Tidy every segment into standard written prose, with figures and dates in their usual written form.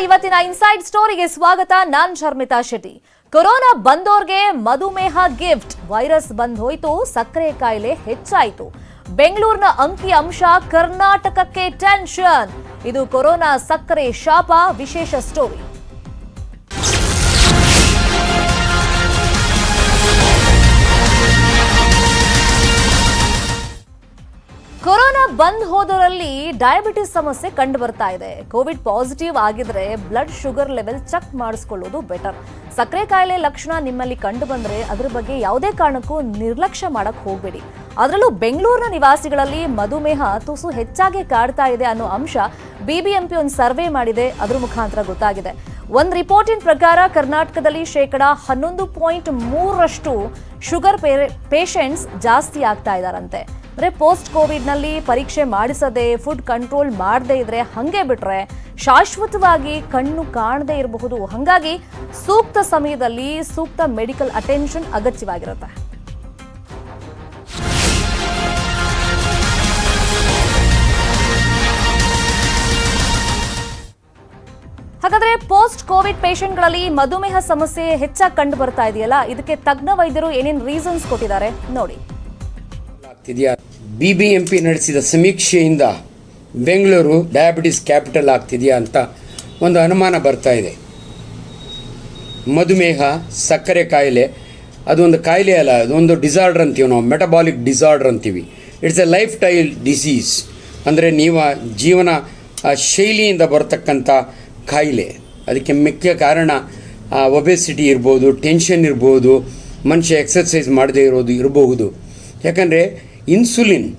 ಇವತ್ತಿನ ಇನ್ಸೈಡ್ ಸ್ಟೋರಿಗೆ ಸ್ವಾಗತ. ನಾನ್ ಶರ್ಮಿತಾ ಶೆಟ್ಟಿ. ಕೊರೋನಾ ಬಂದೋರ್ಗೆ ಮಧುಮೇಹ ಗಿಫ್ಟ್. ವೈರಸ್ ಬಂದ್ ಹೋಯ್ತು, ಸಕ್ಕರೆ ಕಾಯಿಲೆ ಹೆಚ್ಚಾಯಿತು. ಬೆಂಗಳೂರಿನ ಅಂಕಿ ಅಂಶ ಕರ್ನಾಟಕಕ್ಕೆ ಟೆನ್ಷನ್. ಇದು ಕೊರೋನಾ ಸಕ್ಕರೆ ಶಾಪ. ವಿಶೇಷ ಸ್ಟೋರಿ. ಕೊರೋನಾ ಬಂದ್ ಹೋದವರಲ್ಲಿ ಡಯಾಬಿಟಿಸ್ ಸಮಸ್ಯೆ ಕಂಡು ಬರ್ತಾ ಇದೆ. ಕೋವಿಡ್ ಪಾಸಿಟಿವ್ ಆಗಿದ್ರೆ ಬ್ಲಡ್ ಶುಗರ್ ಲೆವೆಲ್ ಚೆಕ್ ಮಾಡಿಸ್ಕೊಳ್ಳೋದು ಬೆಟರ್. ಸಕ್ಕರೆ ಕಾಯಿಲೆ ಲಕ್ಷಣ ನಿಮ್ಮಲ್ಲಿ ಕಂಡು ಬಂದ್ರೆ ಅದರ ಬಗ್ಗೆ ಯಾವುದೇ ಕಾರಣಕ್ಕೂ ನಿರ್ಲಕ್ಷ್ಯ ಮಾಡಕ್ ಹೋಗ್ಬೇಡಿ. ಅದರಲ್ಲೂ ಬೆಂಗಳೂರಿನ ನಿವಾಸಿಗಳಲ್ಲಿ ಮಧುಮೇಹ ತುಸು ಹೆಚ್ಚಾಗಿ ಕಾಡ್ತಾ ಇದೆ ಅನ್ನೋ ಅಂಶ ಬಿಬಿಎಂಪಿ ಒಂದು ಸರ್ವೆ ಮಾಡಿದೆ, ಅದ್ರ ಮುಖಾಂತರ ಗೊತ್ತಾಗಿದೆ. ಒಂದು ರಿಪೋರ್ಟಿನ ಪ್ರಕಾರ ಕರ್ನಾಟಕದಲ್ಲಿ 11.3% ಶುಗರ್ ಪೇಷಂಟ್ಸ್ ಜಾಸ್ತಿ ಆಗ್ತಾ ಇದಾರಂತೆ. ಅಂದ್ರೆ ಪೋಸ್ಟ್ ಕೋವಿಡ್ ನಲ್ಲಿ ಪರೀಕ್ಷೆ ಮಾಡಿಸದೆ ಫುಡ್ ಕಂಟ್ರೋಲ್ ಮಾಡದೇ ಇದ್ರೆ ಹಂಗೆ ಬಿಟ್ರೆ ಶಾಶ್ವತವಾಗಿ ಕಣ್ಣು ಕಾಣದೇ ಇರಬಹುದು. ಹಾಗಾಗಿ ಸೂಕ್ತ ಸಮಯದಲ್ಲಿ ಸೂಕ್ತ ಮೆಡಿಕಲ್ ಅಟೆನ್ಷನ್ ಅಗತ್ಯವಾಗಿರುತ್ತೆ. ಹಾಗಾದ್ರೆ ಪೋಸ್ಟ್ ಕೋವಿಡ್ ಪೇಷಂಟ್ಗಳಲ್ಲಿ ಮಧುಮೇಹ ಸಮಸ್ಯೆ ಹೆಚ್ಚಾಗಿ ಕಂಡು ಬರ್ತಾ ಇದೆಯಲ್ಲ, ಇದಕ್ಕೆ ತಜ್ಞ ವೈದ್ಯರು ಏನೇನು ರೀಸನ್ಸ್ ಕೊಟ್ಟಿದ್ದಾರೆ ನೋಡಿ. ಬಿಬಿಎಂಪಿ ನಡೆಸಿದ ಸಮೀಕ್ಷೆಯಿಂದ ಬೆಂಗಳೂರು ಡಯಾಬಿಟಿಸ್ ಕ್ಯಾಪಿಟಲ್ ಆಗ್ತಿದೆಯಾ ಅಂತ ಒಂದು ಅನುಮಾನ ಬರ್ತಾ ಇದೆ. ಮಧುಮೇಹ, ಸಕ್ಕರೆ ಕಾಯಿಲೆ ಅದೊಂದು ಕಾಯಿಲೆ ಅಲ್ಲ, ಅದೊಂದು ಡಿಸಾರ್ಡರ್ ಅಂತೀವಿ ನಾವು, ಮೆಟಬಾಲಿಕ್ ಡಿಸಾರ್ಡರ್ ಅಂತೀವಿ. It's A life style disease. ಅಂದರೆ ನೀವು ಜೀವನ ಶೈಲಿಯಿಂದ ಬರತಕ್ಕಂಥ ಕಾಯಿಲೆ. ಅದಕ್ಕೆ ಮುಖ್ಯ ಕಾರಣ ಒಬೆಸಿಟಿ ಇರ್ಬೋದು, ಟೆನ್ಷನ್ ಇರ್ಬೋದು, ಮನುಷ್ಯ ಎಕ್ಸರ್ಸೈಸ್ ಮಾಡದೇ ಇರೋದು ಇರಬಹುದು. ಯಾಕಂದರೆ ಇನ್ಸುಲಿನ್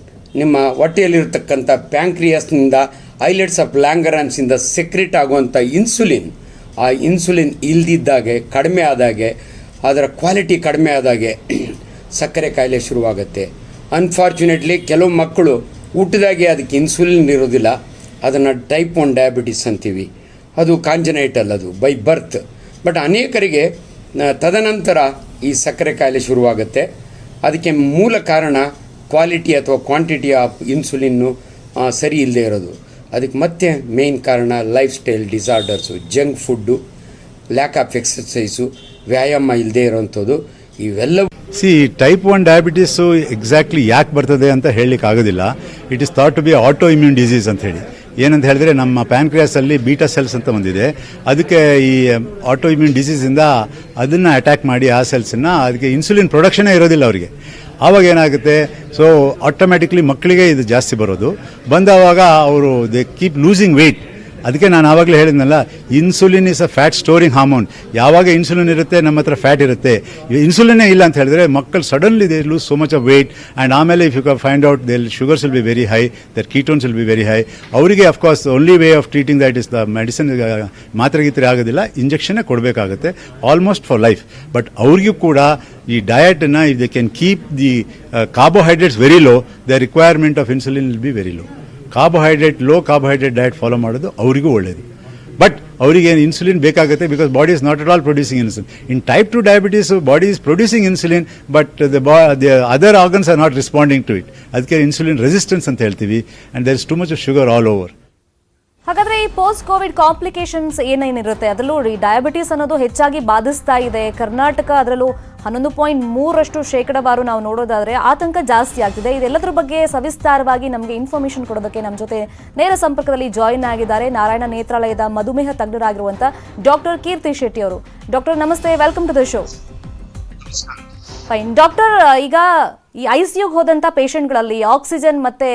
ನಿಮ್ಮ ಹೊಟ್ಟೆಯಲ್ಲಿರ್ತಕ್ಕಂಥ ಪ್ಯಾಂಕ್ರಿಯಾಸ್ನಿಂದ ಐಲೆಟ್ಸ್ ಆಫ್ ಲ್ಯಾಂಗರಾನ್ಸಿಂದ ಸೆಕ್ರೆಟ್ ಆಗುವಂಥ ಇನ್ಸುಲಿನ್, ಆ ಇನ್ಸುಲಿನ್ ಇಲ್ದಿದ್ದಾಗೆ, ಕಡಿಮೆ ಆದಾಗೆ, ಅದರ ಕ್ವಾಲಿಟಿ ಕಡಿಮೆ ಆದಾಗೆ ಸಕ್ಕರೆ ಕಾಯಿಲೆ ಶುರುವಾಗುತ್ತೆ. ಅನ್ಫಾರ್ಚುನೇಟ್ಲಿ ಕೆಲವು ಮಕ್ಕಳು ಹುಟ್ಟಿದಾಗೆ ಅದಕ್ಕೆ ಇನ್ಸುಲಿನ್ ಇರೋದಿಲ್ಲ. ಅದನ್ನು ಟೈಪ್ 1 ಡಯಾಬಿಟಿಸ್ ಅಂತೀವಿ. ಅದು ಕಾಂಜನೈಟಲ್, ಅದು ಬೈ ಬರ್ತ್. ಬಟ್ ಅನೇಕರಿಗೆ ತದನಂತರ ಈ ಸಕ್ಕರೆ ಕಾಯಿಲೆ ಶುರುವಾಗುತ್ತೆ. ಅದಕ್ಕೆ ಮೂಲ ಕಾರಣ ಕ್ವಾಲಿಟಿ ಅಥವಾ ಕ್ವಾಂಟಿಟಿ ಆಫ್ ಇನ್ಸುಲಿನ್ನು ಸರಿ ಇಲ್ಲದೆ ಇರೋದು. ಅದಕ್ಕೆ ಮತ್ತೆ ಮೇನ್ ಕಾರಣ life style disorders, junk food, lack of exercise, ವ್ಯಾಯಾಮ ಇಲ್ಲದೆ ಇರೋವಂಥದ್ದು. ಇವೆಲ್ಲವೂ ಟೈಪ್ 1 ಡಯಾಬಿಟಿಸು ಎಕ್ಸಾಕ್ಟ್ಲಿ ಯಾಕೆ ಬರ್ತದೆ ಅಂತ ಹೇಳಲಿಕ್ಕೆ ಆಗೋದಿಲ್ಲ. It is thought to be autoimmune disease ಅಂತ ಹೇಳಿ. ಏನಂತ ಹೇಳಿದ್ರೆ ನಮ್ಮ ಪ್ಯಾನ್ಕ್ರಿಯಾಸಲ್ಲಿ ಬೀಟಾ ಸೆಲ್ಸ್ ಅಂತ ಬಂದಿದೆ. ಅದಕ್ಕೆ ಈ ಆಟೋ ಇಮ್ಯೂನ್ ಡಿಸೀಸಿಂದ ಅದನ್ನು ಅಟ್ಯಾಕ್ ಮಾಡಿ ಆ ಸೆಲ್ಸನ್ನು, ಅದಕ್ಕೆ ಇನ್ಸುಲಿನ್ ಪ್ರೊಡಕ್ಷನೇ ಇರೋದಿಲ್ಲ ಅವರಿಗೆ. ಆವಾಗ ಏನಾಗುತ್ತೆ, ಸೊ ಆಟೋಮ್ಯಾಟಿಕ್ಲಿ ಮಕ್ಕಳಿಗೆ ಇದು ಜಾಸ್ತಿ ಬರೋದು. ಬಂದವಾಗ ಅವರು ದೇ ಕೀಪ್ ಲೂಸಿಂಗ್ ವೆಯ್ಟ್. ಅದಕ್ಕೆ ನಾನು ಆವಾಗಲೇ ಹೇಳಿದ್ನಲ್ಲ, insulin is a fat storing hormone. ಯಾವಾಗ ಇನ್ಸುಲಿನ್ ಇರುತ್ತೆ ನಮ್ಮ ಹತ್ರ ಫ್ಯಾಟ್ ಇರುತ್ತೆ. ಇನ್ಸುಲಿನೇ ಇಲ್ಲ ಅಂತ ಹೇಳಿದ್ರೆ ಮಕ್ಕಳು suddenly they lose so much of weight. And ಆಮೇಲೆ if you find out their sugars will be very high, their ketones will be very high. ಅವರಿಗೆ of course only way of treating that is the medicine. ಮಾತ್ರೆ ಗೀತ್ರೆ ಆಗೋದಿಲ್ಲ, ಇಂಜೆಕ್ಷನ್ನೇ ಕೊಡಬೇಕಾಗುತ್ತೆ almost for life. But ಅವ್ರಿಗೂ ಕೂಡ ಈ ಡಯಟನ್ನು if they can keep the carbohydrates very low, the requirement of insulin will be very low. Low carbohydrate diet follow ಮಾಡೋದು ಅವರಿಗೂ ಒಳ್ಳೆಯದು. ಬಟ್ ಅವರಿಗೆ ಇನ್ಸುಲಿನ್ ಬೇಕಾಗುತ್ತೆ, because body is not at all producing insulin. In type 2 diabetes body is producing insulin, but the other organs are not responding to it. ಅದಕ್ಕೆ insulin resistance ಅಂತ ಹೇಳ್ತೀವಿ. And there is too much of sugar all over. ಹಾಗಾದ್ರೆ ಈ post Covid complications ಏನೇನಿರುತ್ತೆ, ಅದರಲ್ಲೂ diabetes ಅನ್ನೋದು ಹೆಚ್ಚಾಗಿ ಬಾಧಿಸ್ತಾ ಇದೆ. ಕರ್ನಾಟಕ ಅದರಲ್ಲೂ 11.3% ನಾವು ನೋಡೋದಾದ್ರೆ ಆತಂಕ ಜಾಸ್ತಿ ಆಗ್ತಿದೆ. ಇದೆಲ್ಲದರ ಬಗ್ಗೆ ಸವಿಸ್ತಾರವಾಗಿ ನಮಗೆ ಇನ್ಫಾರ್ಮೇಶನ್ ಕೊಡೋದಕ್ಕೆ ನಮ್ಮ ಜೊತೆ ನೇರ ಸಂಪರ್ಕದಲ್ಲಿ ಜಾಯಿನ್ ಆಗಿದ್ದಾರೆ ನಾರಾಯಣ ನೇತ್ರಾಲಯದ ಮಧುಮೇಹ ತಜ್ಞರಾಗಿರುವಂತ ಡಾಕ್ಟರ್ ಕೀರ್ತಿ ಶೆಟ್ಟಿ ಅವರು. ಡಾಕ್ಟರ್ ನಮಸ್ತೆ, welcome to the show. Fine doctor, ಈಗ ಈ ಐಸಿಯುಗೆ ಹೋದಂತ ಪೇಷಂಟ್ಗಳಲ್ಲಿ ಆಕ್ಸಿಜನ್ ಮತ್ತೆ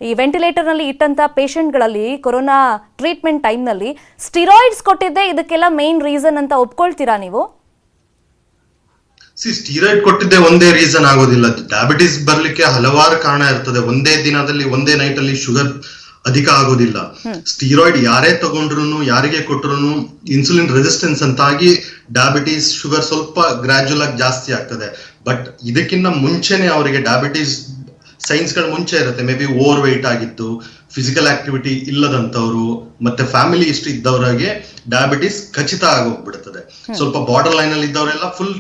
ಈ ವೆಂಟಿಲೇಟರ್ನಲ್ಲಿ ಇಟ್ಟಂತ ಪೇಷಂಟ್ಗಳಲ್ಲಿ ಕೊರೋನಾ ಟ್ರೀಟ್ಮೆಂಟ್ ಟೈಮ್ನಲ್ಲಿ ಸ್ಟಿರಾಯ್ಡ್ಸ್ ಕೊಟ್ಟಿದ್ದೆ ಇದಕ್ಕೆಲ್ಲ ಮೇನ್ ರೀಸನ್ ಅಂತ ಒಪ್ಕೊಳ್ತೀರಾ ನೀವು? ಸ್ಟೀರಾಯ್ಡ್ ಕೊಟ್ಟಿದ್ದೆ ಒಂದೇ ರೀಸನ್ ಆಗೋದಿಲ್ಲ. ಡಯಾಬಿಟಿಸ್ ಬರ್ಲಿಕ್ಕೆ ಹಲವಾರು ಕಾರಣ ಇರ್ತದೆ. ಒಂದೇ ದಿನದಲ್ಲಿ, ಒಂದೇ ನೈಟ್ ಅಲ್ಲಿ ಶುಗರ್ ಅಧಿಕ ಆಗೋದಿಲ್ಲ. ಸ್ಟೀರಾಯ್ಡ್ ಯಾರೇ ತಗೊಂಡ್ರು, ಯಾರಿಗೆ ಕೊಟ್ಟರು ಇನ್ಸುಲಿನ್ ರೆಸಿಸ್ಟೆನ್ಸ್ ಅಂತಾಗಿ ಡಯಾಬಿಟಿಸ್ ಶುಗರ್ ಸ್ವಲ್ಪ ಗ್ರಾಜುಯಲ್ ಆಗಿ ಜಾಸ್ತಿ ಆಗ್ತದೆ. ಬಟ್ ಇದಕ್ಕಿಂತ ಮುಂಚೆನೆ ಅವರಿಗೆ ಡಯಾಬಿಟಿಸ್ ಸೈನ್ಸ್ ಗಳು ಮುಂಚೆ ಇರುತ್ತೆ. ಮೇ ಬಿ ಓವರ್ ವೆಯ್ಟ್ ಆಗಿತ್ತು, ಫಿಸಿಕಲ್ ಆಕ್ಟಿವಿಟಿ ಇಲ್ಲದಂತವ್ರು, ಮತ್ತೆ ಫ್ಯಾಮಿಲಿ ಹಿಸ್ಟ್ರಿ ಇದ್ದವರಿಗೆ ಡಯಾಬಿಟಿಸ್ ಖಚಿತ ಆಗೋಗ್ಬಿಡ್ತದೆ. ಸ್ವಲ್ಪ ಬಾರ್ಡರ್ ಲೈನ್ ಅಲ್ಲಿ ಇದ್ದವರೆಲ್ಲ ಫುಲ್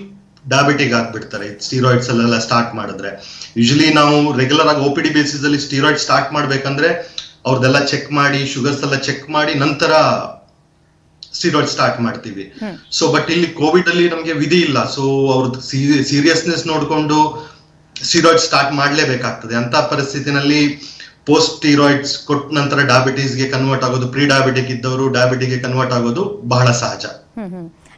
ಡಯಾಬಿಟಿಕ್ ಆಗ್ಬಿಡ್ತಾರೆ ಸ್ಟೀರಾಯ್ಡ್ಸ್ ಅಲ್ಲೆಲ್ಲ ಸ್ಟಾರ್ಟ್ ಮಾಡಿದ್ರೆ. ಯೂಶಲಿ ನಾವು ರೆಗ್ಯುಲರ್ ಆಗಿ OPD ಬೇಸಿಸ್ ಅಲ್ಲಿ ಸ್ಟೀರಾಯ್ಡ್ ಸ್ಟಾರ್ಟ್ ಮಾಡ್ಬೇಕಂದ್ರೆ ಅವ್ರದೆಲ್ಲ ಚೆಕ್ ಮಾಡಿ, ಶುಗರ್ಸ್ ಎಲ್ಲ ಚೆಕ್ ಮಾಡಿ ನಂತರ ಸ್ಟೀರಾಯ್ಡ್ ಸ್ಟಾರ್ಟ್ ಮಾಡ್ತೀವಿ. ಸೊ ಬಟ್ ಇಲ್ಲಿ ಕೋವಿಡ್ ಅಲ್ಲಿ ನಮ್ಗೆ ವಿಧಿ ಇಲ್ಲ. ಸೊ ಅವ್ರದ್ದು ಸೀರಿಯಸ್ನೆಸ್ ನೋಡ್ಕೊಂಡು ಸ್ಟೀರಾಯ್ಡ್ ಸ್ಟಾರ್ಟ್ ಮಾಡ್ಲೇಬೇಕಾಗ್ತದೆ. ಅಂತ ಪರಿಸ್ಥಿತಿನಲ್ಲಿ ಪೋಸ್ಟ್ ಸ್ಟೀರಾಯ್ಡ್ಸ್ ಕೊಟ್ಟ ನಂತರ ಡಯಾಬಿಟೀಸ್ಗೆ ಕನ್ವರ್ಟ್ ಆಗೋದು, ಪ್ರೀ ಡಯಾಬಿಟಿಕ್ ಇದ್ದವರು ಡಯಾಬಿಟಿಗೆ ಕನ್ವರ್ಟ್ ಆಗೋದು ಬಹಳ ಸಹಜ.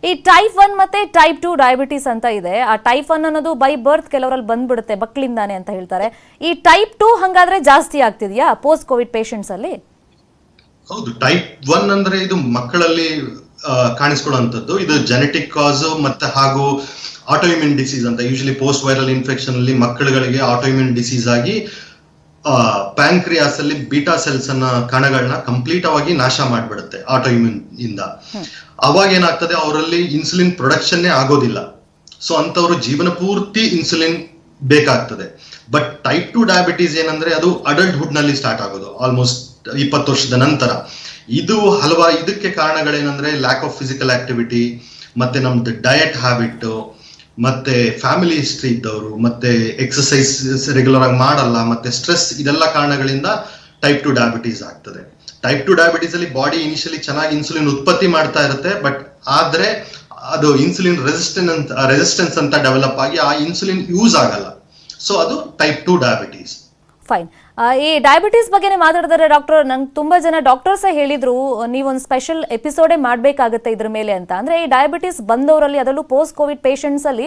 ಈ ಟೈಪ್ 1 ಮತ್ತೆ ಟೈಪ್ 2 ಡಯಾಬಿಟಿಸ್ ಅಂತ ಇದೆ. ಆ ಟೈಪ್ 1 ಅನ್ನೋದು ಬೈ ಬರ್ತ್ ಕೆಲವರಲ್ಲಿ ಬಂದ್ಬಿಡುತ್ತೆ, ಮಕ್ಕಳಿಂದಾನೆ ಅಂತ ಹೇಳ್ತಾರೆ. ಈ ಟೈಪ್ 2 ಹಂಗಾದ್ರೆ ಜಾಸ್ತಿ ಆಗ್ತಿದ್ಯಾ ಪೋಸ್ಟ್ ಕೋವಿಡ್ ಪೇಷಂಟ್ಸ್ ಅಲ್ಲಿ? ಹೌದು, ಟೈಪ್ 1 ಅಂದ್ರೆ ಇದು ಮಕ್ಕಳಲ್ಲಿ ಕಾಣಿಸ್ಕೊಳ್ಳುವಂಥದ್ದು. ಇದು ಜೆನೆಟಿಕ್ ಕಾಸ್ ಮತ್ತೆ ಹಾಗೂ ಆಟೋಇಮ್ಯೂನ್ ಡಿಸೀಸ್ ಅಂತ. ಯೂಶಲಿ ಪೋಸ್ಟ್ ವೈರಲ್ ಇನ್ಫೆಕ್ಷನ್ ಅಲ್ಲಿ ಮಕ್ಕಳುಗಳಿಗೆ ಆಟೋಇಮ್ಯೂನ್ ಡಿಸೀಸ್ ಆಗಿ ಪ್ಯಾಂಕ್ರಿಯಾಸ್ ಅಲ್ಲಿ ಬೀಟಾ ಸೆಲ್ಸ್ ಅನ್ನ ಕಣಗಳನ್ನ ಕಂಪ್ಲೀಟ್ ಆಗಿ ನಾಶ ಮಾಡ್ಬಿಡುತ್ತೆ ಆಟೋಇಮ್ಯೂನ್ ಇಂದ. ಅವಾಗ ಏನಾಗ್ತದೆ, ಅವರಲ್ಲಿ ಇನ್ಸುಲಿನ್ ಪ್ರೊಡಕ್ಷನ್ ಆಗೋದಿಲ್ಲ. ಸೊ ಅಂತವ್ರು ಜೀವನ ಪೂರ್ತಿ ಇನ್ಸುಲಿನ್ ಬೇಕಾಗ್ತದೆ. ಬಟ್ ಟೈಪ್ 2 ಡಯಾಬಿಟೀಸ್ ಏನಂದ್ರೆ ಅದು ಅಡಲ್ಟ್ಹುಡ್ ನಲ್ಲಿ ಸ್ಟಾರ್ಟ್ ಆಗೋದು, ಆಲ್ಮೋಸ್ಟ್ 20 ವರ್ಷದ ನಂತರ. ಇದು ಇದಕ್ಕೆ ಕಾರಣಗಳೇನಂದ್ರೆ ಲ್ಯಾಕ್ ಆಫ್ ಫಿಸಿಕಲ್ ಆಕ್ಟಿವಿಟಿ, ಮತ್ತೆ ನಮ್ದು ಡಯಟ್ ಹ್ಯಾಬಿಟ್, ಮತ್ತೆ ಫ್ಯಾಮಿಲಿ ಹಿಸ್ಟ್ರಿ ಇದ್ದವರು, ಮತ್ತೆ ಎಕ್ಸಸೈಸ್ ರೆಗ್ಯುಲರ್ ಆಗಿ ಮಾಡಲ್ಲ, ಮತ್ತೆ ಸ್ಟ್ರೆಸ್, ಇದೆಲ್ಲ ಕಾರಣಗಳಿಂದ ಟೈಪ್ 2 ಡಯಾಬಿಟೀಸ್ ಆಗ್ತದೆ. ಟೈಪ್ 2 ಡಯಾಬಿಟೀಸ್ ಅಲ್ಲಿ ಬಾಡಿ ಇನಿಷಿಯಲಿ ಚೆನ್ನಾಗಿ ಇನ್ಸುಲಿನ್ ಉತ್ಪತ್ತಿ ಮಾಡ್ತಾ ಇರುತ್ತೆ, ಬಟ್ ಆದ್ರೆ ಅದು ಇನ್ಸುಲಿನ್ ರೆಸಿಸ್ಟೆನ್ಸ್ ಅಂತ ಡೆವಲಪ್ ಆಗಿ ಆ ಇನ್ಸುಲಿನ್ ಯೂಸ್ ಆಗಲ್ಲ. ಸೊ ಅದು ಟೈಪ್ 2 ಡಯಾಬಿಟೀಸ್. ಫೈನ್. ಈ ಡಯಾಬಿಟೀಸ್ ಬಗ್ಗೆನೇ ಮಾತಾಡಿದ್ರೆ ಡಾಕ್ಟರ್, ನಂಗೆ ತುಂಬಾ ಜನ ಡಾಕ್ಟರ್ಸ್ ಹೇಳಿದ್ರು ನೀವೊಂದು ಸ್ಪೆಷಲ್ ಎಪಿಸೋಡೇ ಮಾಡಬೇಕಾಗುತ್ತೆ ಇದ್ರ ಮೇಲೆ ಅಂತ. ಅಂದ್ರೆ ಈ ಡಯಾಬಿಟೀಸ್ ಬಂದವರಲ್ಲಿ, ಅದರಲ್ಲೂ ಪೋಸ್ಟ್ ಕೋವಿಡ್ ಪೇಷಂಟ್ಸ್ ಅಲ್ಲಿ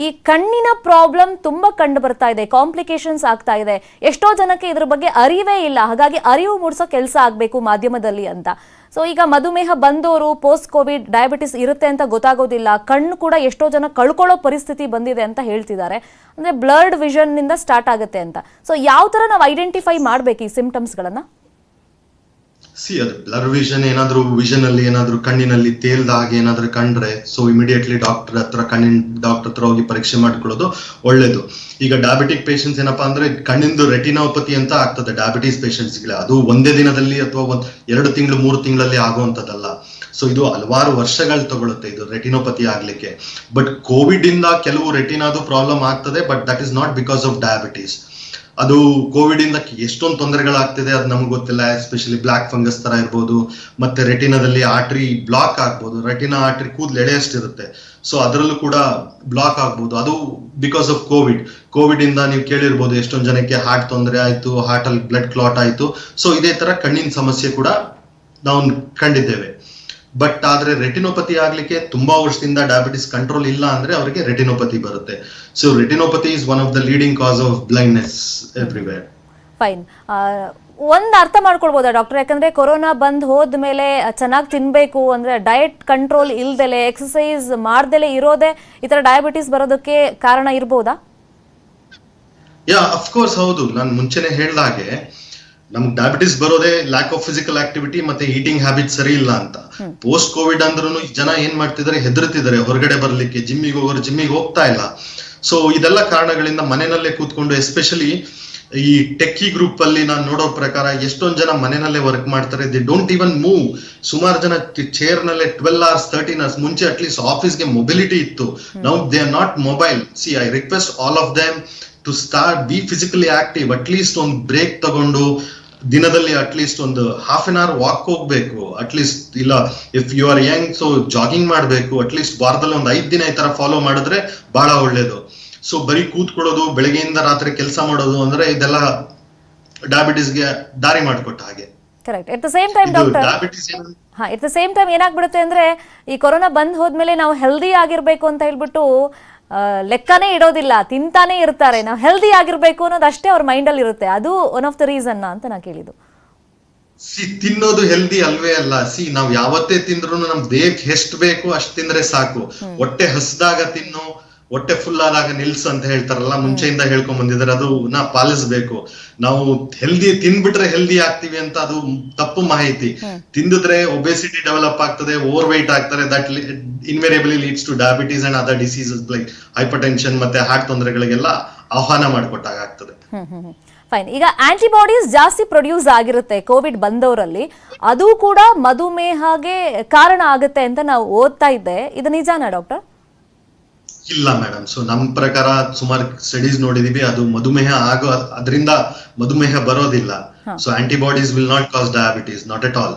ಈ ಕಣ್ಣಿನ ಪ್ರಾಬ್ಲಮ್ ತುಂಬಾ ಕಂಡು ಬರ್ತಾ ಇದೆ, ಕಾಂಪ್ಲಿಕೇಶನ್ಸ್ ಆಗ್ತಾ ಇದೆ. ಎಷ್ಟೋ ಜನಕ್ಕೆ ಇದ್ರ ಬಗ್ಗೆ ಅರಿವೇ ಇಲ್ಲ. ಹಾಗಾಗಿ ಅರಿವು ಮೂಡಿಸೋ ಕೆಲಸ ಆಗ್ಬೇಕು ಮಾಧ್ಯಮದಲ್ಲಿ ಅಂತ. ಸೊ ಈಗ ಮಧುಮೇಹ ಬಂದವರು ಪೋಸ್ಟ್ ಕೋವಿಡ್ ಡಯಾಬಿಟಿಸ್ ಇರುತ್ತೆ ಅಂತ ಗೊತ್ತಾಗೋದಿಲ್ಲ, ಕಣ್ಣು ಕೂಡ ಎಷ್ಟೋ ಜನ ಕಳ್ಕೊಳ್ಳೋ ಪರಿಸ್ಥಿತಿ ಬಂದಿದೆ ಅಂತ ಹೇಳ್ತಿದ್ದಾರೆ. ಅಂದ್ರೆ ಬ್ಲರ್ಡ್ ವಿಷನ್ ನಿಂದ ಸ್ಟಾರ್ಟ್ ಆಗುತ್ತೆ ಅಂತ. ಸೊ ಯಾವ ತರ ನಾವು ಐಡೆಂಟಿಫೈ ಮಾಡ್ಬೇಕು ಈ ಸಿಂಪ್ಟಮ್ಸ್ ಗಳನ್ನ? ಅದು ಬ್ಲರ್ ವಿಷನ್ ಏನಾದ್ರು ವಿಷನ್ ಅಲ್ಲಿ ಏನಾದ್ರು ಕಣ್ಣಿನಲ್ಲಿ ತೇಲ್ದ ಹಾಗೆ ಏನಾದ್ರು ಕಂಡ್ರೆ, ಸೊ ಇಮಿಡಿಯೇಟ್ಲಿ ಕಣ್ಣಿನ ಡಾಕ್ಟರ್ ಹತ್ರ ಹೋಗಿ ಪರೀಕ್ಷೆ ಮಾಡ್ಕೊಳ್ಳೋದು ಒಳ್ಳೇದು. ಈಗ ಡಯಾಬಿಟಿಕ್ ಪೇಷಂಟ್ಸ್ ಏನಪ್ಪಾ ಅಂದ್ರೆ ಕಣ್ಣಿಂದು ರೆಟಿನೋಪತಿ ಅಂತ ಆಗ್ತದೆ ಡಯಾಬಿಟೀಸ್ ಪೇಷಂಟ್ಸ್ಗೆ. ಅದು ಒಂದೇ ದಿನದಲ್ಲಿ ಅಥವಾ 2 ತಿಂಗಳು 3 ತಿಂಗಳಲ್ಲಿ ಆಗುವಂತದ್ದಲ್ಲ. ಸೊ ಇದು ಹಲವಾರು ವರ್ಷಗಳು ತಗೊಳುತ್ತೆ ಇದು ರೆಟಿನೋಪತಿ ಆಗ್ಲಿಕ್ಕೆ. ಬಟ್ ಕೋವಿಡ್ ಇಂದ ಕೆಲವು ರೆಟಿನಾದು ಪ್ರಾಬ್ಲಮ್ ಆಗ್ತದೆ, but that is not because of diabetes. ಅದು ಕೋವಿಡ್ ಇಂದ ಎಷ್ಟೊಂದು ತೊಂದರೆಗಳಾಗ್ತಿದೆ ಅದು ನಮ್ಗೆ ಗೊತ್ತಿಲ್ಲ. ಎಸ್ಪೆಷಲಿ ಬ್ಲಾಕ್ ಫಂಗಸ್ ತರ ಇರ್ಬೋದು, ಮತ್ತೆ ರೆಟಿನಾದಲ್ಲಿ ಆರ್ಟ್ರಿ ಬ್ಲಾಕ್ ಆಗ್ಬೋದು. ರೆಟಿನಾ ಆರ್ಟ್ರಿ ಕೂದಲು ಎಳೆಯಷ್ಟಿರುತ್ತೆ, ಸೊ ಅದರಲ್ಲೂ ಕೂಡ ಬ್ಲಾಕ್ ಆಗ್ಬೋದು. ಅದು ಬಿಕಾಸ್ ಆಫ್ ಕೋವಿಡ್ ಇಂದ ನೀವು ಕೇಳಿರ್ಬೋದು ಎಷ್ಟೊಂದು ಜನಕ್ಕೆ ಹಾರ್ಟ್ ತೊಂದರೆ ಆಯ್ತು, ಹಾರ್ಟ್ ಅಲ್ಲಿ ಬ್ಲಡ್ ಕ್ಲಾಟ್ ಆಯ್ತು. ಸೊ ಇದೇ ತರ ಕಣ್ಣಿನ ಸಮಸ್ಯೆ ಕೂಡ ನಾವು ಕಂಡಿದ್ದೇವೆ. ಬಟ್ ಆದ್ರೆ ರೆಟಿನೋಪತಿ ಆಗ್ಲಿಕ್ಕೆ ತುಂಬಾ ವರ್ಷದಿಂದ ಡಯಾಬಿಟಿಸ್ ಕಂಟ್ರೋಲ್ ಇಲ್ಲ ಅಂದ್ರೆ ಅವರಿಗೆ ರೆಟಿನೋಪತಿ ಬರುತ್ತೆ. So retinopathy is one of the leading cos of blindness everywhere. Fine. ಒಂದ್ ಅರ್ಥ ಮಾಡ್ಕೊಳ್ಬೋದಾ ಡಾಕ್ಟರ್? ಯಾಕಂದ್ರೆ ಕೊರೋನಾ ಬಂದ್ ಹೋದ್ಮೇಲೆ ಚೆನ್ನಾಗಿ ತಿನ್ಬೇಕು ಅಂದ್ರೆ ಡಯಟ್ ಕಂಟ್ರೋಲ್ ಇಲ್ದಲೆ, ಎಕ್ಸಸೈಸ್ ಮಾಡ್ದಲೆ ಇರೋದೇ ಈ ತರ ಡಯಾಬಿಟಿಸ್ ಬರೋದಕ್ಕೆ ಕಾರಣ ಇರ್ಬೋದಾ? ಅಫ್ಕೋರ್ಸ್ ಹೌದು. ನಾನು ಮುಂಚೆನೆ ಹೇಳ್ದ ಹಾಗೆ ನಮ್ಗೆ ಡಯಾಬಿಟಿಸ್ ಬರೋದೇ ಲ್ಯಾಕ್ ಆಫ್ ಫಿಸಿಕಲ್ ಆಕ್ಟಿವಿಟಿ ಮತ್ತೆ ಈಟಿಂಗ್ ಹ್ಯಾಬಿಟ್ ಸರಿ ಇಲ್ಲ ಅಂತ. ಪೋಸ್ಟ್ ಕೋವಿಡ್ ಅಂದ್ರೂ ಜನ ಏನ್ ಮಾಡ್ತಿದ್ದಾರೆ, ಹೆದರ್ತಿದ್ದಾರೆ ಹೊರಗಡೆ ಬರ್ಲಿಕ್ಕೆ. ಜಿಮ್ಮಿಗೆ ಹೋಗ್ತಾ ಇಲ್ಲ. ಸೊ ಇದೆಲ್ಲ ಕಾರಣಗಳಿಂದ ಮನೆಯಲ್ಲೇ ಕೂತ್ಕೊಂಡು, ಎಸ್ಪೆಷಲಿ ಈ ಟೆಕ್ಕಿ ಗ್ರೂಪ್ ಅಲ್ಲಿ ನಾನು ನೋಡೋ ಪ್ರಕಾರ ಎಷ್ಟೊಂದ್ ಜನ ಮನೆಯಲ್ಲೇ ವರ್ಕ್ ಮಾಡ್ತಾರೆ. They don't even move. ಸುಮಾರು ಜನ ಚೇರ್ ನಲ್ಲೇ 12 hours 13 hours. ಮುಂಚೆ ಅಟ್ಲೀಸ್ಟ್ ಆಫೀಸ್ಗೆ ಮೊಬಿಲಿಟಿ ಇತ್ತು. Now they are not mobile. See I request all of them to start be physically active. At least ಒಂದು ಬ್ರೇಕ್ ತಗೊಂಡು ದಿನದಲ್ಲಿ ಅಟ್ಲೀಸ್ಟ್ ಒಂದು half an hour ವಾಕ್ ಹೋಗ್ಬೇಕು. ಅಟ್ಲೀಸ್ಟ್ ಇಲ್ಲ if you are young, so jogging ಮಾಡ್ಬೇಕು. At least ವಾರದಲ್ಲಿ ಒಂದು 5 ದಿನ ಈ ತರ ಫಾಲೋ ಮಾಡಿದ್ರೆ ಬಹಳ ಒಳ್ಳೇದು. ಸೊ ಬರೀ ಕೂತ್ಕೊಳ್ಳೋದು, ಬೆಳಗ್ಗೆಯಿಂದ ರಾತ್ರಿ ಕೆಲಸ ಮಾಡೋದು ಅಂದ್ರೆ ಇದೆಲ್ಲ ಡಯಾಬಿಟಿಸ್ಗೆ ದಾರಿ ಮಾಡಿಕೊಟ್ಟ ಹಾಗೆ. Correct. At the same time doctor, at the same time ಏನಾಗ್ಬಿಡುತ್ತೆ ಅಂದ್ರೆ ಈ ಕೊರೋನಾ ಬಂದ್ ಹೋದ್ಮೇಲೆ ನಾವು ಹೆಲ್ದಿ ಆಗಿರ್ಬೇಕು ಅಂತ ಹೇಳ್ಬಿಟ್ಟು ಲೆಕ್ಕನೇ ಇಡೋದಿಲ್ಲ, ತಿಂತಾನೆ ಇರ್ತಾರೆ. ನಾವು ಹೆಲ್ದಿ ಆಗಿರ್ಬೇಕು ಅನ್ನೋದು ಅಷ್ಟೇ ಅವ್ರ ಮೈಂಡ್ ಅಲ್ಲಿ ಇರುತ್ತೆ. ಅದು ಒನ್ ಆಫ್ ದ ರೀಸನ್ ಅಂತ ನಾ ಕೇಳಿದ್ದು. ತಿನ್ನೋದು ಹೆಲ್ದಿ ಅಲ್ವೇ ಅಲ್ಲ. ನಾವ್ ಯಾವತ್ತೇ ತಿಂದ್ರು ನಮ್ ದೇಹಕ್ಕೆ ಎಷ್ಟು ಬೇಕು ಅಷ್ಟು ತಿಂದ್ರೆ ಸಾಕು. ಹೊಟ್ಟೆ ಹಸ್ದಾಗ ತಿನ್ನು, ಹೊಟ್ಟೆ ಫುಲ್ ಆದಾಗ ನಿಲ್ಸು ಅಂತ ಹೇಳ್ತಾರಲ್ಲ, ಮುಂಚೆಯಿಂದ ಹೇಳ್ಕೊಂಡ್ ಬಂದಿದ್ದಾರೆ. ಅದು ನಾ ಪಾಲಿಸ್ಬೇಕು. ನಾವು ಹೆಲ್ದಿ ತಿನ್ಬಿಟ್ರೆ ಹೆಲ್ದಿ ಆಗ್ತೀವಿ ಅಂತ ಅದು ತಪ್ಪು ಮಾಹಿತಿ. ತಿಂದಿದ್ರೆ ಒಬೆಸಿಟಿ ಡೆವಲಪ್ ಆಗ್ತದೆ, ಓವರ್ ವೆಯ್ಟ್ ಆಗ್ತಾರೆ. That invariably leads to diabetes and other diseases like hypertension ಮತ್ತೆ ಹಾರ್ಟ್ ತೊಂದರೆಗಳಿಗೆಲ್ಲ ಆಹ್ವಾನ ಮಾಡಿಕೊಟ್ಟಾಗ ಆಗ್ತದೆ. ಫೈನ್. ಈಗ ಆಂಟಿಬಾಡೀಸ್ ಜಾಸ್ತಿ ಪ್ರೊಡ್ಯೂಸ್ ಆಗಿರುತ್ತೆ ಕೋವಿಡ್ ಬಂದವರಲ್ಲಿ, ಅದು ಕೂಡ ಮಧುಮೇಹಗೆ ಕಾರಣ ಆಗುತ್ತೆ ಅಂತ ನಾವು ಓದ್ತಾ ಇದ್ದೆ. ಇದು ನಿಜಾನಾ ಡಾಕ್ಟರ್? ಇಲ್ಲ ಮೇಡಮ್. ಸೊ ನಮ್ ಪ್ರಕಾರ ಸುಮಾರು ಸ್ಟಡೀಸ್ ನೋಡಿದೀವಿ, ಅದು ಮಧುಮೇಹ ಅದರಿಂದ ಮಧುಮೇಹ ಬರೋದಿಲ್ಲ. So antibodies will not cause diabetes, not at all.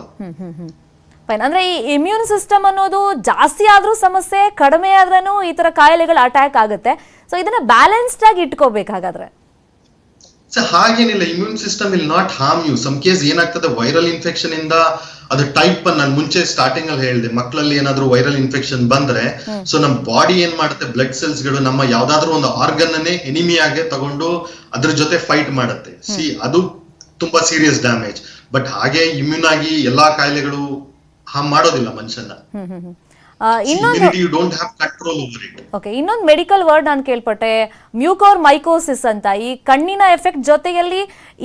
Fine. ಅಂದ್ರೆ ಈ ಇಮ್ಯೂನ್ ಸಿಸ್ಟಮ್ ಅನ್ನೋದು ಜಾಸ್ತಿ ಆದ್ರೂ ಸಮಸ್ಯೆ, ಕಡಿಮೆ ಆದ್ರೂ ಈ ತರ ಕಾಯಿಲೆಗಳು ಅಟ್ಯಾಕ್ ಆಗುತ್ತೆ. ಸೊ ಇದನ್ನ ಬ್ಯಾಲೆನ್ಸ್ಡ್ ಆಗಿ ಇಟ್ಕೋಬೇಕಾಗಾದ್ರೆ ಹಾಗೇನಿಲ್ಲ, immune system will not harm you. Some case ಏನಾಗ್ತದೆ, ವೈರಲ್ ಇನ್ಫೆಕ್ಷನ್ ಇಂದ ಅದು ಟೈಪ್ ನಾನು ಮುಂಚೆ ಸ್ಟಾರ್ಟಿಂಗ್ ಅಲ್ಲಿ ಹೇಳಿದೆ, ಮಕ್ಕಳಲ್ಲಿ ಏನಾದ್ರೂ ವೈರಲ್ ಇನ್ಫೆಕ್ಷನ್ ಬಂದ್ರೆ ಸೊ ನಮ್ ಬಾಡಿ ಏನ್ ಮಾಡುತ್ತೆ, ಬ್ಲಡ್ ಸೆಲ್ಸ್ ಗಳು ನಮ್ಮ ಯಾವ್ದಾದ್ರು ಒಂದು ಆರ್ಗನ್ ಅನ್ನೇ ಎನಿಮಿ ಆಗಿ ತಗೊಂಡು ಅದ್ರ ಜೊತೆ ಫೈಟ್ ಮಾಡುತ್ತೆ. ಅದು ತುಂಬಾ ಸೀರಿಯಸ್ ಡ್ಯಾಮೇಜ್. ಬಟ್ ಹಾಗೆ ಇಮ್ಯೂನ್ ಆಗಿ ಎಲ್ಲಾ ಕಾಯಿಲೆಗಳು ಹಾರ್ಮ್ ಮಾಡೋದಿಲ್ಲ ಮನುಷ್ಯನ. ಇನ್ನೊಂದು ಮೆಡಿಕಲ್ ವರ್ಡ್ ನಾನು ಕೇಳ್ಪಟ್ಟೆ, ಮ್ಯೂಕೋರ್ ಮೈಕೋಸಿಸ್ ಅಂತ. ಈ ಕಣ್ಣಿನ ಎಫೆಕ್ಟ್ ಜೊತೆಯಲ್ಲಿ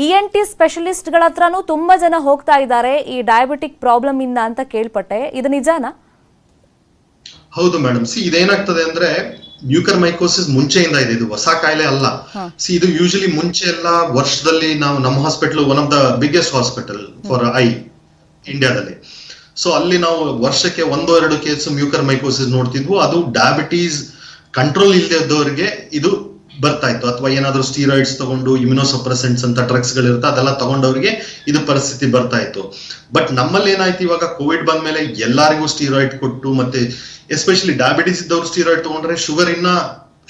ENT ಸ್ಪೆಷಲಿಸ್ಟ್ ಗಳ ಹತ್ರನೂ ತುಂಬಾ ಜನ ಹೋಗ್ತಾ ಇದ್ದಾರೆ ಈ ಡಯಾಬಿಟಿಕ್ ಪ್ರಾಬ್ಲಮ್ ಇಂದ ಅಂತ ಕೇಳ್ಪಟ್ಟೆ. ಇದು ನಿಜಾನಾ? ಹೌದು ಮೇಡಮ್. ಇದೇನಾಗ್ತದೆ ಅಂದ್ರೆ ಮ್ಯೂಕರ್ ಮೈಕೋಸಿಸ್ ಮುಂಚೆಯಿಂದ ಇದೆ, ಇದು ಹೊಸ ಕಾಯಿಲೆ ಅಲ್ಲ. ಇದು ಯೂಶಲಿ ಮುಂಚೆ ಎಲ್ಲ ವರ್ಷದಲ್ಲಿ ನಾವು ನಮ್ಮ hospital one of the biggest hospital for I ಇಂಡಿಯಾದಲ್ಲಿ. ಸೊ ಅಲ್ಲಿ ನಾವು ವರ್ಷಕ್ಕೆ 1-2 ಕೇಸ್ ಮ್ಯೂಕರ್ ಮೈಕೋಸಿಸ್ ನೋಡ್ತಿದ್ವು. ಅದು ಡಯಾಬಿಟೀಸ್ ಕಂಟ್ರೋಲ್ ಇಲ್ಲದವರಿಗೆ ಇದು ಬರ್ತಾ ಇತ್ತು, ಅಥವಾ ಏನಾದ್ರು ಸ್ಟೀರಾಯ್ಡ್ಸ್ ತಗೊಂಡು ಇಮ್ಯುನೋಸಪ್ರೆಸೆಂಟ್ಸ್ ಅಂತ ಡ್ರಗ್ಸ್ ಗಳಿರುತ್ತೆ ಅದೆಲ್ಲ ತಗೊಂಡವರಿಗೆ ಇದು ಪರಿಸ್ಥಿತಿ ಬರ್ತಾ ಇತ್ತು. ಬಟ್ ನಮ್ಮಲ್ಲಿ ಏನಾಯ್ತು, ಇವಾಗ ಕೋವಿಡ್ ಬಂದ್ಮೇಲೆ ಎಲ್ಲರಿಗೂ ಸ್ಟೀರಾಯ್ಡ್ ಕೊಟ್ಟು, ಮತ್ತೆ ಎಸ್ಪೆಷಲಿ ಡಯಾಬಿಟೀಸ್ ಇದ್ದವ್ರು ಸ್ಟೀರಾಯ್ಡ್ ತಗೊಂಡ್ರೆ ಶುಗರ್ ಇನ್ನ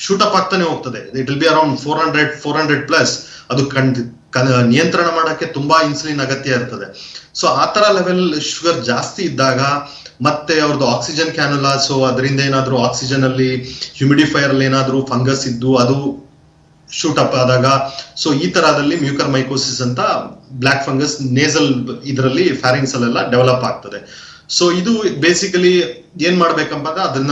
ಶೂಟಪ್ ಆಗ್ತಾನೆ ಹೋಗ್ತದೆ. ಇಟ್ ವಿಲ್ ಬಿ ಅರೌಂಡ್ 400+ ಅದು ನಿಯಂತ್ರಣ ಮಾಡಕ್ಕೆ ತುಂಬಾ ಇನ್ಸುಲಿನ್ ಅಗತ್ಯ ಇರ್ತದೆ. ಸೊ ಆ ತರ ಲೆವೆಲ್ ಶುಗರ್ ಜಾಸ್ತಿ ಇದ್ದಾಗ, ಮತ್ತೆ ಅವ್ರದ್ದು ಆಕ್ಸಿಜನ್ ಕ್ಯಾನುಲಾ, ಸೊ ಅದರಿಂದ ಏನಾದ್ರು ಆಕ್ಸಿಜನ್ ಅಲ್ಲಿ ಹ್ಯೂಮಿಡಿಫೈಯರ್ ಅಲ್ಲಿ ಏನಾದ್ರು ಫಂಗಸ್ ಇದ್ದು ಅದು ಶೂಟ್ ಅಪ್ ಆದಾಗ, ಸೊ ಈ ತರದಲ್ಲಿ ಮ್ಯೂಕರ್ ಮೈಕೋಸಿಸ್ ಅಂತ ಬ್ಲಾಕ್ ಫಂಗಸ್ ನೇಸಲ್ ಇದರಲ್ಲಿ ಫ್ಯಾರಿಂಗ್ಸ್ ಅಲ್ಲೆಲ್ಲ ಡೆವಲಪ್ ಆಗ್ತದೆ. ಸೊ ಇದು ಬೇಸಿಕಲಿ ಏನ್ ಮಾಡ್ಬೇಕಂಬ ಅದನ್ನ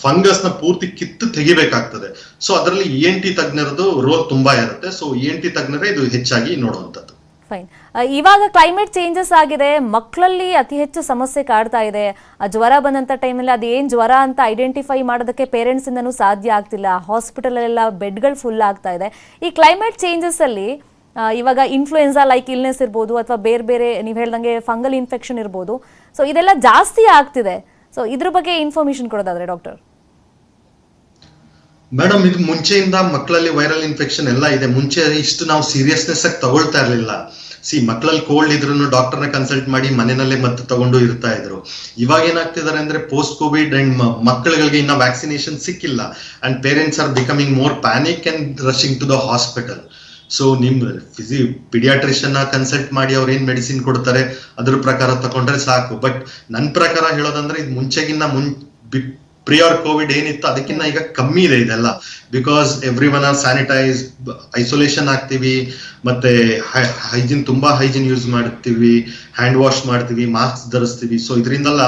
ಫಂಗಸ್ ನ ಪೂರ್ತಿ ಕಿತ್ತು ತೆಗಿಬೇಕಾಗ್ತದೆ. ಸೊ ಅದರಲ್ಲಿ ENT ತಜ್ಞರದು ರೋಲ್ ತುಂಬಾ ಇರುತ್ತೆ. ಸೊ ENT ತಜ್ಞರೇ ಇದು ಹೆಚ್ಚಾಗಿ ನೋಡುವಂತದ್ದು. ಫೈನ್. ಇವಾಗ ಕ್ಲೈಮೇಟ್ ಚೇಂಜಸ್ ಆಗಿದೆ, ಮಕ್ಕಳಲ್ಲಿ ಅತಿ ಹೆಚ್ಚು ಸಮಸ್ಯೆ ಕಾಡ್ತಾ ಇದೆ. ಜ್ವರ ಬಂದಂತ ಟೈಮಲ್ಲಿ ಅದು ಏನ್ ಜ್ವರ ಅಂತ ಐಡೆಂಟಿಫೈ ಮಾಡೋದಕ್ಕೆ ಪೇರೆಂಟ್ಸ್ ಇಂದನೂ ಸಾಧ್ಯ ಆಗ್ತಿಲ್ಲ. ಹಾಸ್ಪಿಟಲ್ ಎಲ್ಲ ಬೆಡ್ಗಳು ಫುಲ್ ಆಗ್ತಾ ಇದೆ. ಈ ಕ್ಲೈಮೇಟ್ ಚೇಂಜಸ್ ಅಲ್ಲಿ ಇವಾಗ ಇನ್ಫ್ಲೂಯೆನ್ಸಾ ಲೈಕ್ ಇಲ್ನೆಸ್ ಇರ್ಬೋದು, ಅಥವಾ ಬೇರೆ ಬೇರೆ ನೀವು ಹೇಳ್ದಂಗೆ ಫಂಗಲ್ ಇನ್ಫೆಕ್ಷನ್ ಇರ್ಬೋದು. ಸೊ ಇದೆಲ್ಲ ಜಾಸ್ತಿ ಆಗ್ತಿದೆ. ಸೊ ಇದ್ರ ಬಗ್ಗೆ ಇನ್ಫಾರ್ಮೇಶನ್ ಕೊಡೋದಾದ್ರೆ ಡಾಕ್ಟರ್. ಮೇಡಮ್, ಇದು ಮುಂಚೆಯಿಂದ ಮಕ್ಕಳಲ್ಲಿ ವೈರಲ್ ಇನ್ಫೆಕ್ಷನ್ ಎಲ್ಲ ಇದೆ. ಮುಂಚೆ ಇಷ್ಟು ನಾವು ಸೀರಿಯಸ್ನೆಸ್ ಆಗಿ ತಗೊಳ್ತಾ ಇರ್ಲಿಲ್ಲ. ಮಕ್ಕಳಲ್ಲಿ ಕೋಲ್ಡ್ ಇದ್ರು ಡಾಕ್ಟರ್ನ ಕನ್ಸಲ್ಟ್ ಮಾಡಿ ಮನೆಯಲ್ಲೇ ಮದ್ದು ತಗೊಂಡು ಇರ್ತಾ ಇದ್ರು. ಇವಾಗ ಏನಾಗ್ತಿದ್ದಾರೆ ಅಂದ್ರೆ ಪೋಸ್ಟ್ ಕೋವಿಡ್ ಅಂಡ್ ಮಕ್ಕಳಿಗೆ ಇನ್ನ ವ್ಯಾಕ್ಸಿನೇಷನ್ ಸಿಕ್ಕಿಲ್ಲ and parents are becoming more panic and rushing to the hospital. So ನಿಮ್ ಪಿಡಿಯಾಟ್ರಿಷಿಯನ್ ಕನ್ಸಲ್ಟ್ ಮಾಡಿ ಅವ್ರು ಏನ್ ಮೆಡಿಸಿನ್ ಕೊಡ್ತಾರೆ ಅದ್ರ ಪ್ರಕಾರ ತಗೊಂಡ್ರೆ ಸಾಕು. ಬಟ್ ನನ್ ಪ್ರಕಾರ ಹೇಳೋದಂದ್ರೆ ಇದು ಮುಂಚೆಗಿನ್ನ ಪ್ರಿಯರ್ ಕೋವಿಡ್ ಏನಿತ್ತು ಅದಕ್ಕಿಂತ ಈಗ ಕಮ್ಮಿ ಇದೆ ಇದೆಲ್ಲ. Because every one are sanitise, isolation ಆಗ್ತೀವಿ, ಮತ್ತೆ ಹೈಜಿನ್ ತುಂಬಾ ಹೈಜಿನ್ ಯೂಸ್ ಮಾಡ್ತೀವಿ, ಹ್ಯಾಂಡ್ ವಾಶ್ ಮಾಡ್ತೀವಿ, ಮಾಸ್ಕ್ ಧರಿಸ್ತೀವಿ. ಸೊ ಇದರಿಂದಲ್ಲ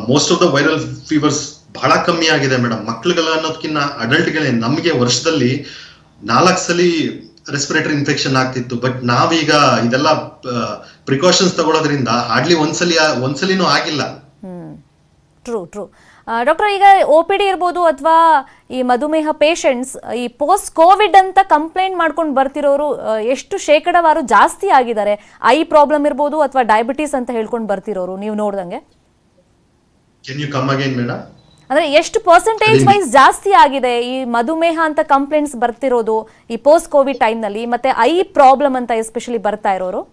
most of the viral fevers ಬಹಳ ಕಮ್ಮಿ ಆಗಿದೆ ಮೇಡಮ್. ಮಕ್ಳುಗಳ ಅನ್ನೋದಕ್ಕಿಂತ ಅಡಲ್ಟ್ಗಳೇ ನಮ್ಗೆ ವರ್ಷದಲ್ಲಿ 4 ಸಲ ರೆಸ್ಪಿರೇಟರಿ ಇನ್ಫೆಕ್ಷನ್ ಆಗ್ತಿತ್ತು. ಬಟ್ ನಾವೀಗ ಇದೆಲ್ಲ ಪ್ರಿಕಾಷನ್ಸ್ ತಗೊಳ್ಳೋದ್ರಿಂದ ಹಾರ್ಡ್ಲಿ ಒಂದ್ಸಲಿನೂ ಆಗಿಲ್ಲ. ಟ್ರೂ. ಡಾಕ್ಟರ್, ಈಗ OPD ಇರ್ಬೋದು ಅಥವಾ ಈ ಮಧುಮೇಹ ಪೇಷಂಟ್ಸ್ ಈ ಪೋಸ್ಟ್ ಕೋವಿಡ್ ಅಂತ ಕಂಪ್ಲೇಂಟ್ ಮಾಡ್ಕೊಂಡು ಬರ್ತಿರೋರು ಎಷ್ಟು ಶೇಕಡಾವಾರು ಜಾಸ್ತಿ ಆಗಿದ್ದಾರೆ? ಐ ಪ್ರಾಬ್ಲಮ್ ಇರ್ಬೋದು ಅಥವಾ ಡಯಾಬಿಟೀಸ್ ಅಂತ ಹೇಳ್ಕೊಂಡು ಬರ್ತಿರೋರು ನೀವು ನೋಡ್ದಂಗೆ. Can you come again, madam? ಅಂದ್ರೆ ಎಷ್ಟು ಪರ್ಸೆಂಟೇಜ್ ವೈಸ್ ಜಾಸ್ತಿ ಆಗಿದೆ ಈ ಮಧುಮೇಹ ಅಂತ ಕಂಪ್ಲೇಂಟ್ಸ್ ಬರ್ತಿರೋದು ಈ ಪೋಸ್ಟ್ ಕೋವಿಡ್ ಟೈಮ್ ನಲ್ಲಿ, ಮತ್ತೆ ಐ ಪ್ರಾಬ್ಲಮ್ ಅಂತ ಎಸ್ಪೆಷಲಿ ಬರ್ತಾ ಇರೋರು?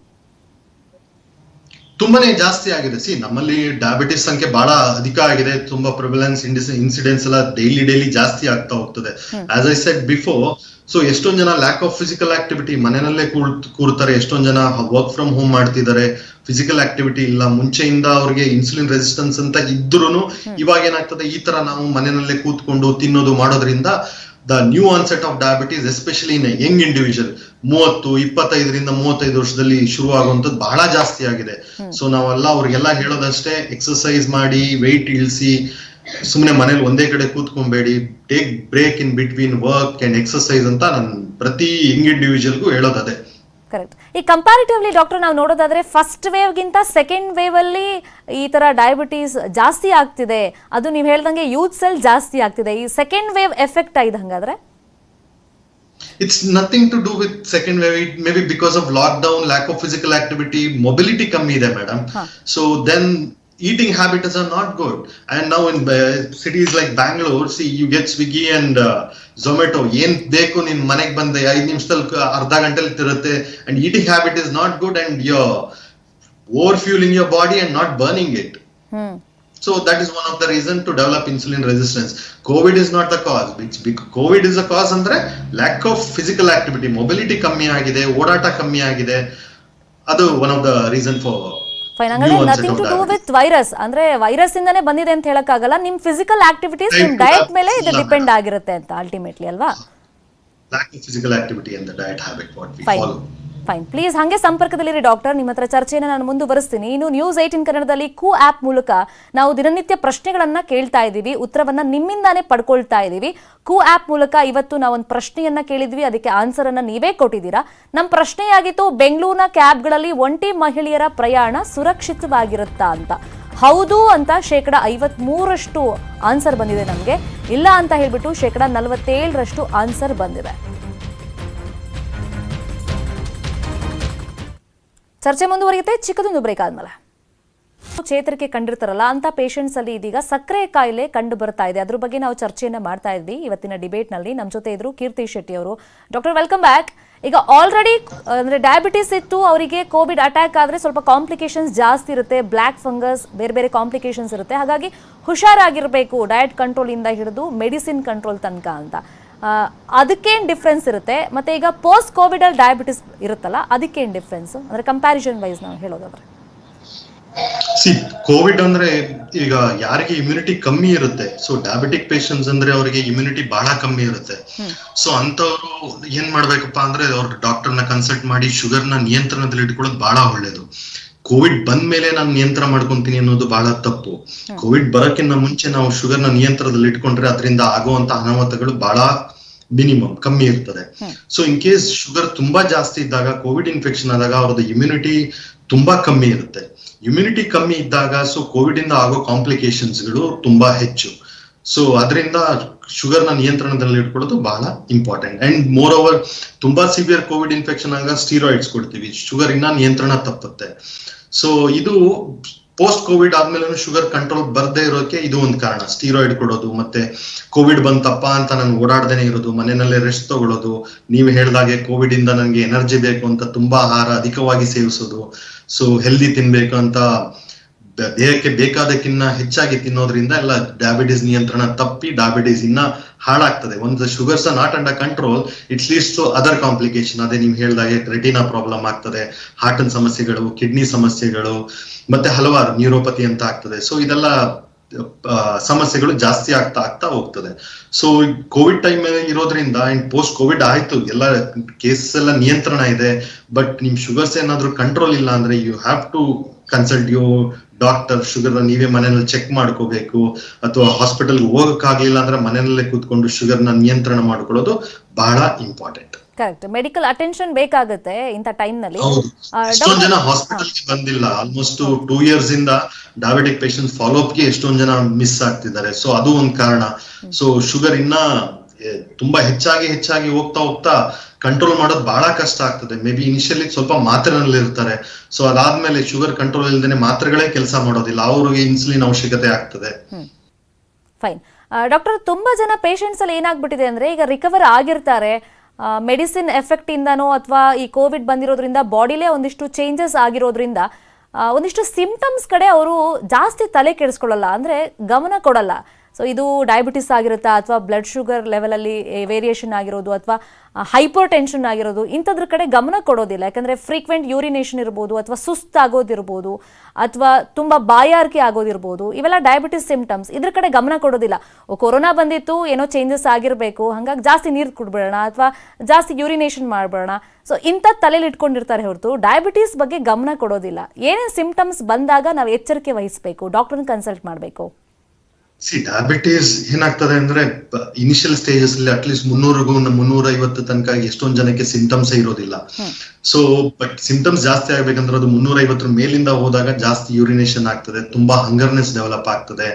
ತುಂಬಾನೇ ಜಾಸ್ತಿ ಆಗಿದೆ. ನಮ್ಮಲ್ಲಿ ಡಯಾಬಿಟಿಸ್ ಸಂಖ್ಯೆ ಬಹಳ ಅಧಿಕ ಆಗಿದೆ. ತುಂಬಾ ಪ್ರಿವಲೆನ್ಸ್ ಇನ್ಸಿಡೆನ್ಸ್ ಎಲ್ಲ ಡೈಲಿ ಜಾಸ್ತಿ ಆಗ್ತಾ ಹೋಗ್ತದೆ. As I said before, so ಎಷ್ಟೊಂದ್ ಜನ ಲ್ಯಾಕ್ ಆಫ್ ಫಿಸಿಕಲ್ ಆಕ್ಟಿವಿಟಿ, ಮನೆಯಲ್ಲೇ ಕೂರ್ತಾರೆ. ಎಷ್ಟೊಂದ್ ಜನ ವರ್ಕ್ ಫ್ರಮ್ ಹೋಮ್ ಮಾಡ್ತಿದ್ದಾರೆ, ಫಿಸಿಕಲ್ ಆಕ್ಟಿವಿಟಿ ಇಲ್ಲ. ಮುಂಚೆಯಿಂದ ಅವ್ರಿಗೆ ಇನ್ಸುಲಿನ್ ರೆಸಿಸ್ಟೆನ್ಸ್ ಅಂತ ಇದ್ರೂ ಇವಾಗ ಏನಾಗ್ತದೆ, ಈ ತರ ನಾವು ಮನೆಯಲ್ಲೇ ಕೂತ್ಕೊಂಡು ತಿನ್ನೋದು ಮಾಡೋದ್ರಿಂದ the new onset of diabetes especially in young individual 25ರಿಂದ 35 ವರ್ಷದಲ್ಲಿ ಶುರು ಆಗುವಂತದ್ದು ಬಹಳ ಜಾಸ್ತಿ ಆಗಿದೆ. ಸೊ ನಾವೆಲ್ಲ ಅವ್ರಿಗೆಲ್ಲ ಹೇಳೋದಷ್ಟೇ, ಎಕ್ಸರ್ಸೈಸ್ ಮಾಡಿ, ವೆಯ್ಟ್ ಇಳಿಸಿ, ಸುಮ್ಮನೆ ಮನೇಲಿ ಒಂದೇ ಕಡೆ ಕೂತ್ಕೊಂಬೇಡಿ, take break in between work and exercise ಅಂತ ನಾನು ಪ್ರತಿ ಯಂಗ್ ಇಂಡಿವಿಜುವಲ್ಗೂ ಹೇಳೋದದೇ. ಕರೆಕ್ಟ್. ಈ ಕಂಪ್ಯಾರಿಟಿವ್ಲಿ ಡಾಕ್ಟರ್ ನಾವು ನೋಡೋದಾದ್ರೆ ಫಸ್ಟ್ ವೇವ್ ಗಿಂತ ಸೆಕೆಂಡ್ ವೇವ್ ಅಲ್ಲಿ ಈ ತರ ಡಯಾಬಿಟೀಸ್ ಜಾಸ್ತಿ ಆಗ್ತಿದೆ. ಅದು ನೀವು ಹೇಳ್ದಂಗೆ ಯೂತ್ ಸೆಲ್ ಜಾಸ್ತಿ ಆಗ್ತಿದೆ. ಈ ಸೆಕೆಂಡ್ ವೇವ್ ಎಫೆಕ್ಟ್ ಆಯ್ತು ಹಂಗಾದ್ರೆ? It's nothing to do with second wave. It maybe because of lockdown, lack of physical activity, mobility kammi ide madam. So then eating habits are not good. And now in cities like Bangalore, see, you get Swiggy and Zomato. Yen beku nin manege bande 5 ನಿಮಿಷದಲ್ಲಿ ಅರ್ಧ ಗಂಟೆಲಿ ತಿರುತ್ತೆ. And eating habit is not good and your overfueling your body and not burning it. Hmm So that is one of the reason to develop insulin resistance. COVID is not the cause. COVID is the cause ಅಂದ್ರೆ lack of physical activity, mobility ಕಮ್ಮಿ ಆಗಿದೆ, ಓಡಾಟ ಕಮ್ಮಿ ಆಗಿದೆ. ಅದು one of the reason for fine. ಹಂಗಾದ್ರೆ nothing to do with virus, ಅಂದ್ರೆ virus ಇಂದಾನೆ ಬಂದಿದೆ ಅಂತ ಹೇಳಕ್ಕಾಗಲ್ಲ. ನಿಮ್ ಫಿಸಿಕಲ್ ಆಕ್ಟಿವಿಟೀಸ್, ನಿಮ್ ಡಯಟ್ ಮೇಲೆ ಇದು ಡಿಪೆಂಡ್ ಆಗಿರುತ್ತೆ ಅಂತ ಅಲ್ಟಿಮೇಟ್ಲಿ ಅಲ್ವಾ? lack of physical activity and the diet habit what we fine follow. Fine. Please ಹಾಗೆ ಸಂಪರ್ಕದಲ್ಲಿರಿ ಡಾಕ್ಟರ್. ನಿಮ್ಮ ಹತ್ರ ಚರ್ಚೆಯನ್ನು ನಾನು ಮುಂದುವರಿಸ್ತೀನಿ. ಇನ್ನು ನ್ಯೂಸ್ 18 ಕನ್ನಡದಲ್ಲಿ ಕೂ ಆಪ್ ಮೂಲಕ ನಾವು ದಿನನಿತ್ಯ ಪ್ರಶ್ನೆಗಳನ್ನ ಕೇಳ್ತಾ ಇದ್ದೀವಿ, ಉತ್ತರವನ್ನ ನಿಮ್ಮಿಂದಾನೇ ಪಡ್ಕೊಳ್ತಾ ಇದ್ದೀವಿ. ಕೂ ಆಪ್ ಮೂಲಕ ಇವತ್ತು ನಾವೊಂದು ಪ್ರಶ್ನೆಯನ್ನ ಕೇಳಿದ್ವಿ, ಅದಕ್ಕೆ ಆನ್ಸರ್ ಅನ್ನ ನೀವೇ ಕೊಟ್ಟಿದ್ದೀರಾ. ನಮ್ಮ ಪ್ರಶ್ನೆಯಾಗಿತ್ತು, ಬೆಂಗಳೂರಿನ ಕ್ಯಾಬ್ಗಳಲ್ಲಿ ಒಂಟಿ ಮಹಿಳೆಯರ ಪ್ರಯಾಣ ಸುರಕ್ಷಿತವಾಗಿರುತ್ತಾ ಅಂತ. ಹೌದು ಅಂತ 53% ಆನ್ಸರ್ ಬಂದಿದೆ ನಮಗೆ. ಇಲ್ಲ ಅಂತ ಹೇಳ್ಬಿಟ್ಟು 47% ಆನ್ಸರ್ ಬಂದಿದೆ. ಚರ್ಚೆ ಮುಂದುವರಿಯುತ್ತೆ ಚಿಕ್ಕದೊಂದು ಬ್ರೇಕ್ ಆದ್ಮೇಲೆ. ಚೇತರಿಕೆ ಕಂಡಿರ್ತಾರಲ್ಲ ಅಂತ ಪೇಷಂಟ್ಸ್ ಅಲ್ಲಿ ಇದೀಗ ಸಕ್ಕರೆ ಕಾಯಿಲೆ ಕಂಡು ಬರ್ತಾ ಇದೆ. ಅದ್ರ ಬಗ್ಗೆ ನಾವು ಚರ್ಚೆಯನ್ನ ಮಾಡ್ತಾ ಇದ್ವಿ ಇವತ್ತಿನ ಡಿಬೇಟ್ ನಲ್ಲಿ. ನಮ್ಮ ಜೊತೆ ಇದ್ರು ಕೀರ್ತಿ ಶೆಟ್ಟಿ ಅವರು. Doctor welcome back. ಈಗ ಆಲ್ರೆಡಿ ಅಂದ್ರೆ ಡಯಾಬಿಟಿಸ್ ಇತ್ತು, ಅವರಿಗೆ ಕೋವಿಡ್ ಅಟ್ಯಾಕ್ ಆದ್ರೆ ಸ್ವಲ್ಪ ಕಾಂಪ್ಲಿಕೇಶನ್ಸ್ ಜಾಸ್ತಿ ಇರುತ್ತೆ, ಬ್ಲ್ಯಾಕ್ ಫಂಗಸ್, ಬೇರೆ ಬೇರೆ ಕಾಂಪ್ಲಿಕೇಶನ್ಸ್ ಇರುತ್ತೆ. ಹಾಗಾಗಿ ಹುಷಾರಾಗಿರ್ಬೇಕು ಡಯಟ್ ಕಂಟ್ರೋಲ್ ಇಂದ ಹಿಡಿದು ಮೆಡಿಸಿನ್ ಕಂಟ್ರೋಲ್ ತನಕ ಅಂತ. ಅದಕ್ಕೇನು ಡಿಫ್ರೆನ್ಸ್ ಇರುತ್ತೆ? ಮತ್ತೆ ಈಗ ಪೋಸ್ಟ್ ಕೋವಿಡ್ ಅಲ್ಲಿ ಡಯಾಬಿಟಿಸ್ ಇರುತ್ತಲ್ಲ, ಅದಕ್ಕೇನು ಡಿಫ್ರೆನ್ಸ್ ಅಂದ್ರೆ ಕಂಪ್ಯಾರಿಸನ್ ವೈಸ್ ನಾವು ಹೇಳೋದಾದ್ರೆ? ಕೋವಿಡ್ ಅಂದ್ರೆ ಈಗ ಯಾರಿಗೆ ಇಮ್ಯುನಿಟಿ ಕಮ್ಮಿ ಇರುತ್ತೆ, ಸೊ ಡಯಾಬಿಟಿಕ್ ಪೇಷಂಟ್ಸ್ ಅಂದ್ರೆ ಅವರಿಗೆ ಇಮ್ಯುನಿಟಿ ಬಹಳ ಕಮ್ಮಿ ಇರುತ್ತೆ. ಸೊ ಅಂತವ್ರು ಏನ್ ಮಾಡ್ಬೇಕಪ್ಪ ಅಂದ್ರೆ ಅವ್ರ ಡಾಕ್ಟರ್ನ ಕನ್ಸಲ್ಟ್ ಮಾಡಿ ಶುಗರ್ ನ ನಿಯಂತ್ರಣದಲ್ಲಿ ಇಟ್ಕೊಳ್ಳೋದು ಬಹಳ ಒಳ್ಳೇದು. ಕೋವಿಡ್ ಬಂದ ಮೇಲೆ ನಾನು ನಿಯಂತ್ರಣ ಮಾಡ್ಕೊಂತೀನಿ ಅನ್ನೋದು ಬಹಳ ತಪ್ಪು. ಕೋವಿಡ್ ಬರೋಕ್ಕಿಂತ ಮುಂಚೆ ನಾವು ಶುಗರ್ ನ ನಿಯಂತ್ರಣದಲ್ಲಿ ಇಟ್ಕೊಂಡ್ರೆ ಅದರಿಂದ ಆಗುವಂತ ಅನಾಹುತಗಳು ಬಹಳ ಮಿನಿಮಮ್ ಕಮ್ಮಿ ಇರ್ತದೆ. ಸೊ ಇನ್ ಕೇಸ್ ಶುಗರ್ ತುಂಬಾ ಜಾಸ್ತಿ ಇದ್ದಾಗ, ಕೋವಿಡ್ ಇನ್ಫೆಕ್ಷನ್ ಆದಾಗ ಅವ್ರದ್ದು ಇಮ್ಯುನಿಟಿ ತುಂಬಾ ಕಮ್ಮಿ ಇರುತ್ತೆ. ಇಮ್ಯುನಿಟಿ ಕಮ್ಮಿ ಇದ್ದಾಗ ಸೊ ಕೋವಿಡ್ ಇಂದ ಆಗೋ ಕಾಂಪ್ಲಿಕೇಶನ್ಸ್ ಗಳು ತುಂಬಾ ಹೆಚ್ಚು. ಸೊ ಅದರಿಂದ ಶುಗರ್ ನ ನಿಯಂತ್ರಣದಲ್ಲಿ ಇಟ್ಕೊಳ್ಳೋದು ಬಹಳ ಇಂಪಾರ್ಟೆಂಟ್. ಅಂಡ್ ಮೋರ್ ಓವರ್ ತುಂಬಾ ಸಿವಿಯರ್ ಕೋವಿಡ್ ಇನ್ಫೆಕ್ಷನ್ ಆಗ ಸ್ಟೀರಾಯ್ಡ್ಸ್ ಕೊಡ್ತೀವಿ, ಶುಗರ್ ಇನ್ನ ನಿಯಂತ್ರಣ ತಪ್ಪುತ್ತೆ. ಸೊ ಇದು ಪೋಸ್ಟ್ ಕೋವಿಡ್ ಆದ್ಮೇಲೆ ಶುಗರ್ ಕಂಟ್ರೋಲ್ ಬರ್ದೇ ಇರೋಕೆ ಇದು ಒಂದು ಕಾರಣ. ಸ್ಟೀರಾಯ್ಡ್ ಕೊಡೋದು, ಮತ್ತೆ ಕೋವಿಡ್ ಬಂತಪ್ಪ ಅಂತ ನಾನು ಓಡಾಡ್ದೇನೆ ಇರೋದು, ಮನೆಯಲ್ಲೇ ರೆಸ್ಟ್ ತಗೊಳ್ಳೋದು, ನೀವು ಹೇಳ್ದಾಗೆ ಕೋವಿಡ್ ಇಂದ ನನಗೆ ಎನರ್ಜಿ ಬೇಕು ಅಂತ ತುಂಬಾ ಆಹಾರ ಅಧಿಕವಾಗಿ ಸೇವಿಸೋದು, ಸೊ ಹೆಲ್ದಿ ತಿನ್ಬೇಕು ಅಂತ ದೇಹಕ್ಕೆ ಬೇಕಾದಕ್ಕಿನ್ನ ಹೆಚ್ಚಾಗಿ ತಿನ್ನೋದ್ರಿಂದ ಎಲ್ಲ ಡಯಾಬಿಟಿಸ್ ನಿಯಂತ್ರಣ ತಪ್ಪಿ ಡಯಾಬಿಟಿಸ್ ಇನ್ನ ಹಾಳಾಗ್ತದೆ. ಒಂದು sugars not under control, it's leads to other complication. ಅದೇ ನೀವು ಹೇಳ್ದಾಗೆ ರೆಟಿನಾ ಪ್ರಾಬ್ಲಮ್ ಆಗ್ತದೆ, ಹಾರ್ಟ್ ಸಮಸ್ಯೆಗಳು, ಕಿಡ್ನಿ ಸಮಸ್ಯೆಗಳು, ಮತ್ತೆ ಹಲವಾರು ನ್ಯೂರೋಪತಿ ಅಂತ ಆಗ್ತದೆ. ಸೊ ಇದೆಲ್ಲ ಸಮಸ್ಯೆಗಳು ಜಾಸ್ತಿ ಆಗ್ತಾ ಹೋಗ್ತದೆ. ಸೊ ಕೋವಿಡ್ ಟೈಮ್ ಇರೋದ್ರಿಂದ ಅಂಡ್ ಪೋಸ್ಟ್ ಕೋವಿಡ್ ಆಯ್ತು, ಎಲ್ಲ ಕೇಸಸ್ ಎಲ್ಲ ನಿಯಂತ್ರಣ ಇದೆ, ಬಟ್ ನಿಮ್ ಶುಗರ್ಸ್ ಏನಾದ್ರು ಕಂಟ್ರೋಲ್ ಇಲ್ಲ ಅಂದ್ರೆ you have to consult you doctor. Sugar ನೀವೇ ಮನೆಯಲ್ಲಿ ಚೆಕ್ ಮಾಡ್ಕೋಬೇಕು, ಅಥವಾ ಹಾಸ್ಪಿಟಲ್ಗೆ ಹೋಗಕ್ಕಾಗ್ಲಿಲ್ಲ ಅಂದ್ರೆ ಮನೆಯಲ್ಲೇ ಕೂತ್ಕೊಂಡು ಶುಗರ್ ನ ನಿಯಂತ್ರಣ ಮಾಡ್ಕೊಳ್ಳೋದು ಬಹಳ ಇಂಪಾರ್ಟೆಂಟ್. ಕರೆಕ್ಟ್. ಮೆಡಿಕಲ್ ಅಟೆನ್ಷನ್ ಬೇಕಾಗುತ್ತೆ ಇಂಥ ಟೈಮ್ ನಲ್ಲಿ. ಎಷ್ಟೊಂದ್ ಜನ ಹಾಸ್ಪಿಟಲ್ಗೆ ಬಂದಿಲ್ಲ, ಆಲ್ಮೋಸ್ಟ್ 2 years ಇಂದ ಡಯಾಬಿಟಿಕ್ ಪೇಷಂಟ್ ಫಾಲೋ ಅಪ್ ಗೆ ಎಷ್ಟೊಂದ್ ಜನ ಮಿಸ್ ಆಗ್ತಿದ್ದಾರೆ. ಸೊ ಅದು ಒಂದ್ ಕಾರಣ. ಸೊ ಶುಗರ್ ಇನ್ನ ತುಂಬಾ ಹೆಚ್ಚಾಗಿ ಹೋಗ್ತಾ ಕಂಟ್ರೋಲ್ ಮಾಡೋದು ಬಹಳ ಕಷ್ಟ ಆಗ್ತದೆ. ಮೇ ಬಿ ಇನಿಷಿಯಲಿ ಸ್ವಲ್ಪ ಮಾತ್ರೆನಲ್ಲಿ ಇರ್ತಾರೆ, ಸೊ ಅದಾದ್ಮೇಲೆ ಶುಗರ್ ಕಂಟ್ರೋಲ್ ಇಲ್ದೇನೆ ಮಾತ್ರೆಗಳೇ ಕೆಲಸ ಮಾಡೋದಿಲ್ಲ, ಅವ್ರಿಗೆ ಇನ್ಸುಲಿನ್ ಅವಶ್ಯಕತೆ ಆಗ್ತದೆ. ಫೈನ್. ಡಾಕ್ಟರ್, ತುಂಬಾ ಜನ ಪೇಷಂಟ್ಸ್ ಅಲ್ಲಿ ಏನಾಗ್ಬಿಟ್ಟಿದೆ ಅಂದ್ರೆ ಈಗ ರಿಕವರ್ ಆಗಿರ್ತಾರೆ, ಮೆಡಿಸಿನ್ ಎಫೆಕ್ಟ್ ಇಂದನೋ ಅಥವಾ ಈ ಕೋವಿಡ್ ಬಂದಿರೋದ್ರಿಂದ ಬಾಡಿಲೇ ಒಂದಿಷ್ಟು ಚೇಂಜಸ್ ಆಗಿರೋದ್ರಿಂದ ಒಂದಿಷ್ಟು ಸಿಂಪ್ಟಮ್ಸ್ ಕಡೆ ಅವರು ಜಾಸ್ತಿ ತಲೆ ಕೆಡಿಸ್ಕೊಳ್ಳಲ್ಲ, ಅಂದ್ರೆ ಗಮನ ಕೊಡಲ್ಲ. ಸೊ ಇದು ಡಯಾಬಿಟಿಸ್ ಆಗಿರುತ್ತಾ, ಅಥವಾ ಬ್ಲಡ್ ಶುಗರ್ ಲೆವೆಲಲ್ಲಿ ವೇರಿಯೇಷನ್ ಆಗಿರೋದು, ಅಥವಾ ಹೈಪರ್ ಟೆನ್ಷನ್ ಆಗಿರೋದು, ಇಂಥದ್ರ ಕಡೆ ಗಮನ ಕೊಡೋದಿಲ್ಲ. ಯಾಕಂದರೆ ಫ್ರೀಕ್ವೆಂಟ್ ಯೂರಿನೇಷನ್ ಇರ್ಬೋದು, ಅಥವಾ ಸುಸ್ತಾಗೋದಿರ್ಬೋದು, ಅಥವಾ ತುಂಬ ಬಾಯಾರಿಕೆ ಆಗೋದಿರ್ಬೋದು, ಇವೆಲ್ಲ ಡಯಾಬಿಟಿಸ್ ಸಿಂಪ್ಟಮ್ಸ್. ಇದ್ರ ಕಡೆ ಗಮನ ಕೊಡೋದಿಲ್ಲ. ಕೊರೋನಾ ಬಂದಿತ್ತು, ಏನೋ ಚೇಂಜಸ್ ಆಗಿರಬೇಕು, ಹಾಗಾಗಿ ಜಾಸ್ತಿ ನೀರು ಕುಡ್ಬೇಡ ಅಥವಾ ಜಾಸ್ತಿ ಯೂರಿನೇಷನ್ ಮಾಡಬೇಡ, ಸೊ ಇಂಥ ತಲೆಯಲ್ಲಿ ಇಟ್ಕೊಂಡಿರ್ತಾರೆ ಹೊರತು ಡಯಾಬಿಟೀಸ್ ಬಗ್ಗೆ ಗಮನ ಕೊಡೋದಿಲ್ಲ. ಏನೇನು ಸಿಂಪ್ಟಮ್ಸ್ ಬಂದಾಗ ನಾವು ಎಚ್ಚರಿಕೆ ವಹಿಸಬೇಕು, ಡಾಕ್ಟರ್ನ ಕನ್ಸಲ್ಟ್ ಮಾಡಬೇಕು? ಡಯಾಬಿಟೀಸ್ ಏನಾಗ್ತದೆ ಅಂದ್ರೆ ಇನಿಷಿಯಲ್ ಸ್ಟೇಜಸ್ ಅಲ್ಲಿ ಅಟ್ಲೀಸ್ಟ್ 300-350 ತನಕ ಎಷ್ಟೊಂದ್ ಜನಕ್ಕೆ ಸಿಂಪ್ಟಮ್ಸ್ ಇರೋದಿಲ್ಲ. ಸೊ ಬಟ್ ಸಿಂಪ್ಟಮ್ಸ್ ಜಾಸ್ತಿ ಆಗ್ಬೇಕಂದ್ರೆ ಅದು 350 ಮೇಲಿಂದ ಹೋದಾಗ ಜಾಸ್ತಿ ಯೂರಿನೇಷನ್ ಆಗ್ತದೆ, ತುಂಬಾ ಹಂಗರ್ನೆಸ್ ಡೆವಲಪ್ ಆಗ್ತದೆ,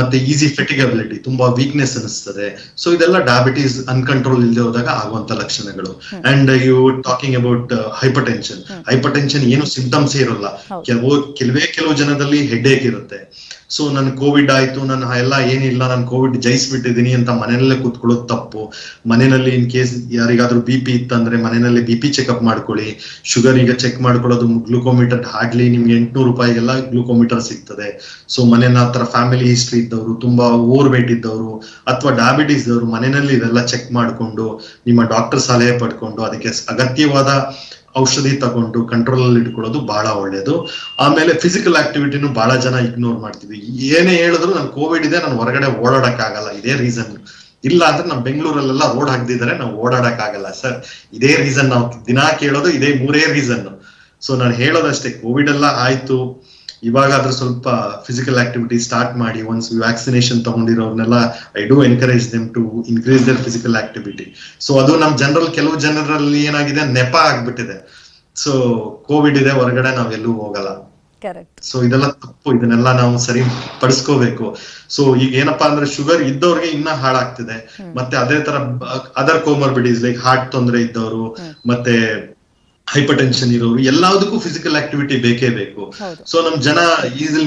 ಮತ್ತೆ ಈಸಿ ಫೆಟಿಗಬಿಲಿಟಿ, ತುಂಬಾ ವೀಕ್ನೆಸ್ ಅನಿಸ್ತದೆ. ಸೊ ಇದೆಲ್ಲ ಡಯಾಬಿಟೀಸ್ ಅನ್ಕಂಟ್ರೋಲ್ ಇಲ್ಲದೆ ಹೋದಾಗ ಆಗುವಂತ ಲಕ್ಷಣಗಳು. And you talking about hypertension ಏನು ಸಿಂಪ್ಟಮ್ಸ್ ಇರೋಲ್ಲ. ಕೆಲವು ಜನದಲ್ಲಿ ಹೆಡ್ಏಕ್ ಇರುತ್ತೆ, ಸೊ ನನ್ ಕೋವಿಡ್ ಆಯ್ತು, ನನ್ನ ಎಲ್ಲ ಏನಿಲ್ಲ, ನಾನು ಕೋವಿಡ್ ಜಯಿಸ್ಬಿಟ್ಟಿದೀನಿ ಅಂತ ಮನೆಯಲ್ಲೇ ಕೂತ್ಕೊಳ್ಳೋದು ತಪ್ಪು. ಮನೆಯಲ್ಲಿ ಇನ್ ಕೇಸ್ ಯಾರಿಗಾದ್ರೂ BP ಇತ್ತಂದ್ರೆ ಮನೆಯಲ್ಲಿ BP ಚೆಕ್ಅಪ್ ಮಾಡ್ಕೊಳ್ಳಿ. ಶುಗರ್ ಈಗ ಚೆಕ್ ಮಾಡ್ಕೊಳ್ಳೋದು ಗ್ಲೂಕೋಮೀಟರ್ ಹಾರ್ಡ್ಲಿ ನಿಮ್ಗೆ 800 ರೂಪಾಯಿಗೆಲ್ಲ ಗ್ಲೂಕೋಮೀಟರ್ ಸಿಗ್ತದೆ. ಸೊ ಮನೇನ ಹತ್ರ ಫ್ಯಾಮಿಲಿ ಹಿಸ್ಟ್ರಿ ಇದ್ದವರು, ತುಂಬಾ ಓವರ್ ವೇಟ್ ಇದ್ದವರು ಅಥವಾ ಡಯಾಬಿಟಿಸ್ ಇದ್ದವರು ಮನೆಯಲ್ಲಿ ಇದೆಲ್ಲ ಚೆಕ್ ಮಾಡ್ಕೊಂಡು ನಿಮ್ಮ ಡಾಕ್ಟರ್ ಸಲಹೆ ಪಡ್ಕೊಂಡು ಅದಕ್ಕೆ ಅಗತ್ಯವಾದ ಔಷಧಿ ತಗೊಂಡು ಕಂಟ್ರೋಲ್ ಅಲ್ಲಿ ಇಟ್ಕೊಳ್ಳೋದು ಬಹಳ ಒಳ್ಳೇದು. ಆಮೇಲೆ ಫಿಸಿಕಲ್ ಆಕ್ಟಿವಿಟಿನೂ ಬಹಳ ಜನ ಇಗ್ನೋರ್ ಮಾಡ್ತೀವಿ. ಏನೇ ಹೇಳಿದ್ರು ನನ್ ಕೋವಿಡ್ ಇದೆ, ನಾನು ಹೊರಗಡೆ ಓಡಾಡಕ್ ಆಗಲ್ಲ, ಇದೇ ರೀಸನ್. ಇಲ್ಲ ಅಂದ್ರೆ ನಮ್ ಬೆಂಗಳೂರಲ್ಲೆಲ್ಲ ರೋಡ್ ಹಾಕ್ದಿದ್ದಾರೆ, ನಾವು ಓಡಾಡಕ್ ಆಗಲ್ಲ ಸರ್, ಇದೇ ರೀಸನ್. ನಾವು ದಿನಾ ಕೇಳೋದು ಇದೇ 3 ರೀಸನ್. ಸೊ ನಾನು ಹೇಳೋದಷ್ಟೇ, ಕೋವಿಡ್ ಎಲ್ಲ ಆಯ್ತು, ಇವಾಗಾದ್ರೂ ಸ್ವಲ್ಪ ಫಿಸಿಕಲ್ ಆಕ್ಟಿವಿಟಿ ಸ್ಟಾರ್ಟ್ ಮಾಡಿ. ಒನ್ಸ್ ವ್ಯಾಕ್ಸಿನೇಷನ್ ತಗೊಂಡಿರೋರ್ನೆಲ್ಲ I do encourage them to increase their physical activity. So ಅದು ನಮ್ ಕೆಲವು ಜನರಲ್ಲಿ ಏನಾಗಿದೆ, ನೆಪ ಆಗ್ಬಿಟ್ಟಿದೆ. ಸೊ ಕೋವಿಡ್ ಇದೆ, ಹೊರಗಡೆ ನಾವೆಲ್ಲೂ ಹೋಗಲ್ಲ. ಸೊ ಇದೆಲ್ಲ ತಪ್ಪು, ಇದನ್ನೆಲ್ಲ ನಾವು ಸರಿ ಪಡಿಸ್ಕೋಬೇಕು. ಸೊ ಈಗ ಏನಪ್ಪಾ ಅಂದ್ರೆ ಶುಗರ್ ಇದ್ದವ್ರಿಗೆ ಇನ್ನ ಹಾಳಾಗ್ತಿದೆ. ಮತ್ತೆ ಅದೇ ತರ ಅದರ್ ಕೋಮರ್ಬಿಡೀಸ್ ಲೈಕ್ ಹಾರ್ಟ್ ತೊಂದರೆ ಇದ್ದವರು, ಮತ್ತೆ ಹೈಪರ್ ಟೆನ್ಷನ್ ಇರೋರು, ಎಲ್ಲದಕ್ಕೂ ಫಿಸಿಕಲ್ ಆಕ್ಟಿವಿಟಿ ಬೇಕೇ ಬೇಕು. ಸೊ ನಮ್ ಜನ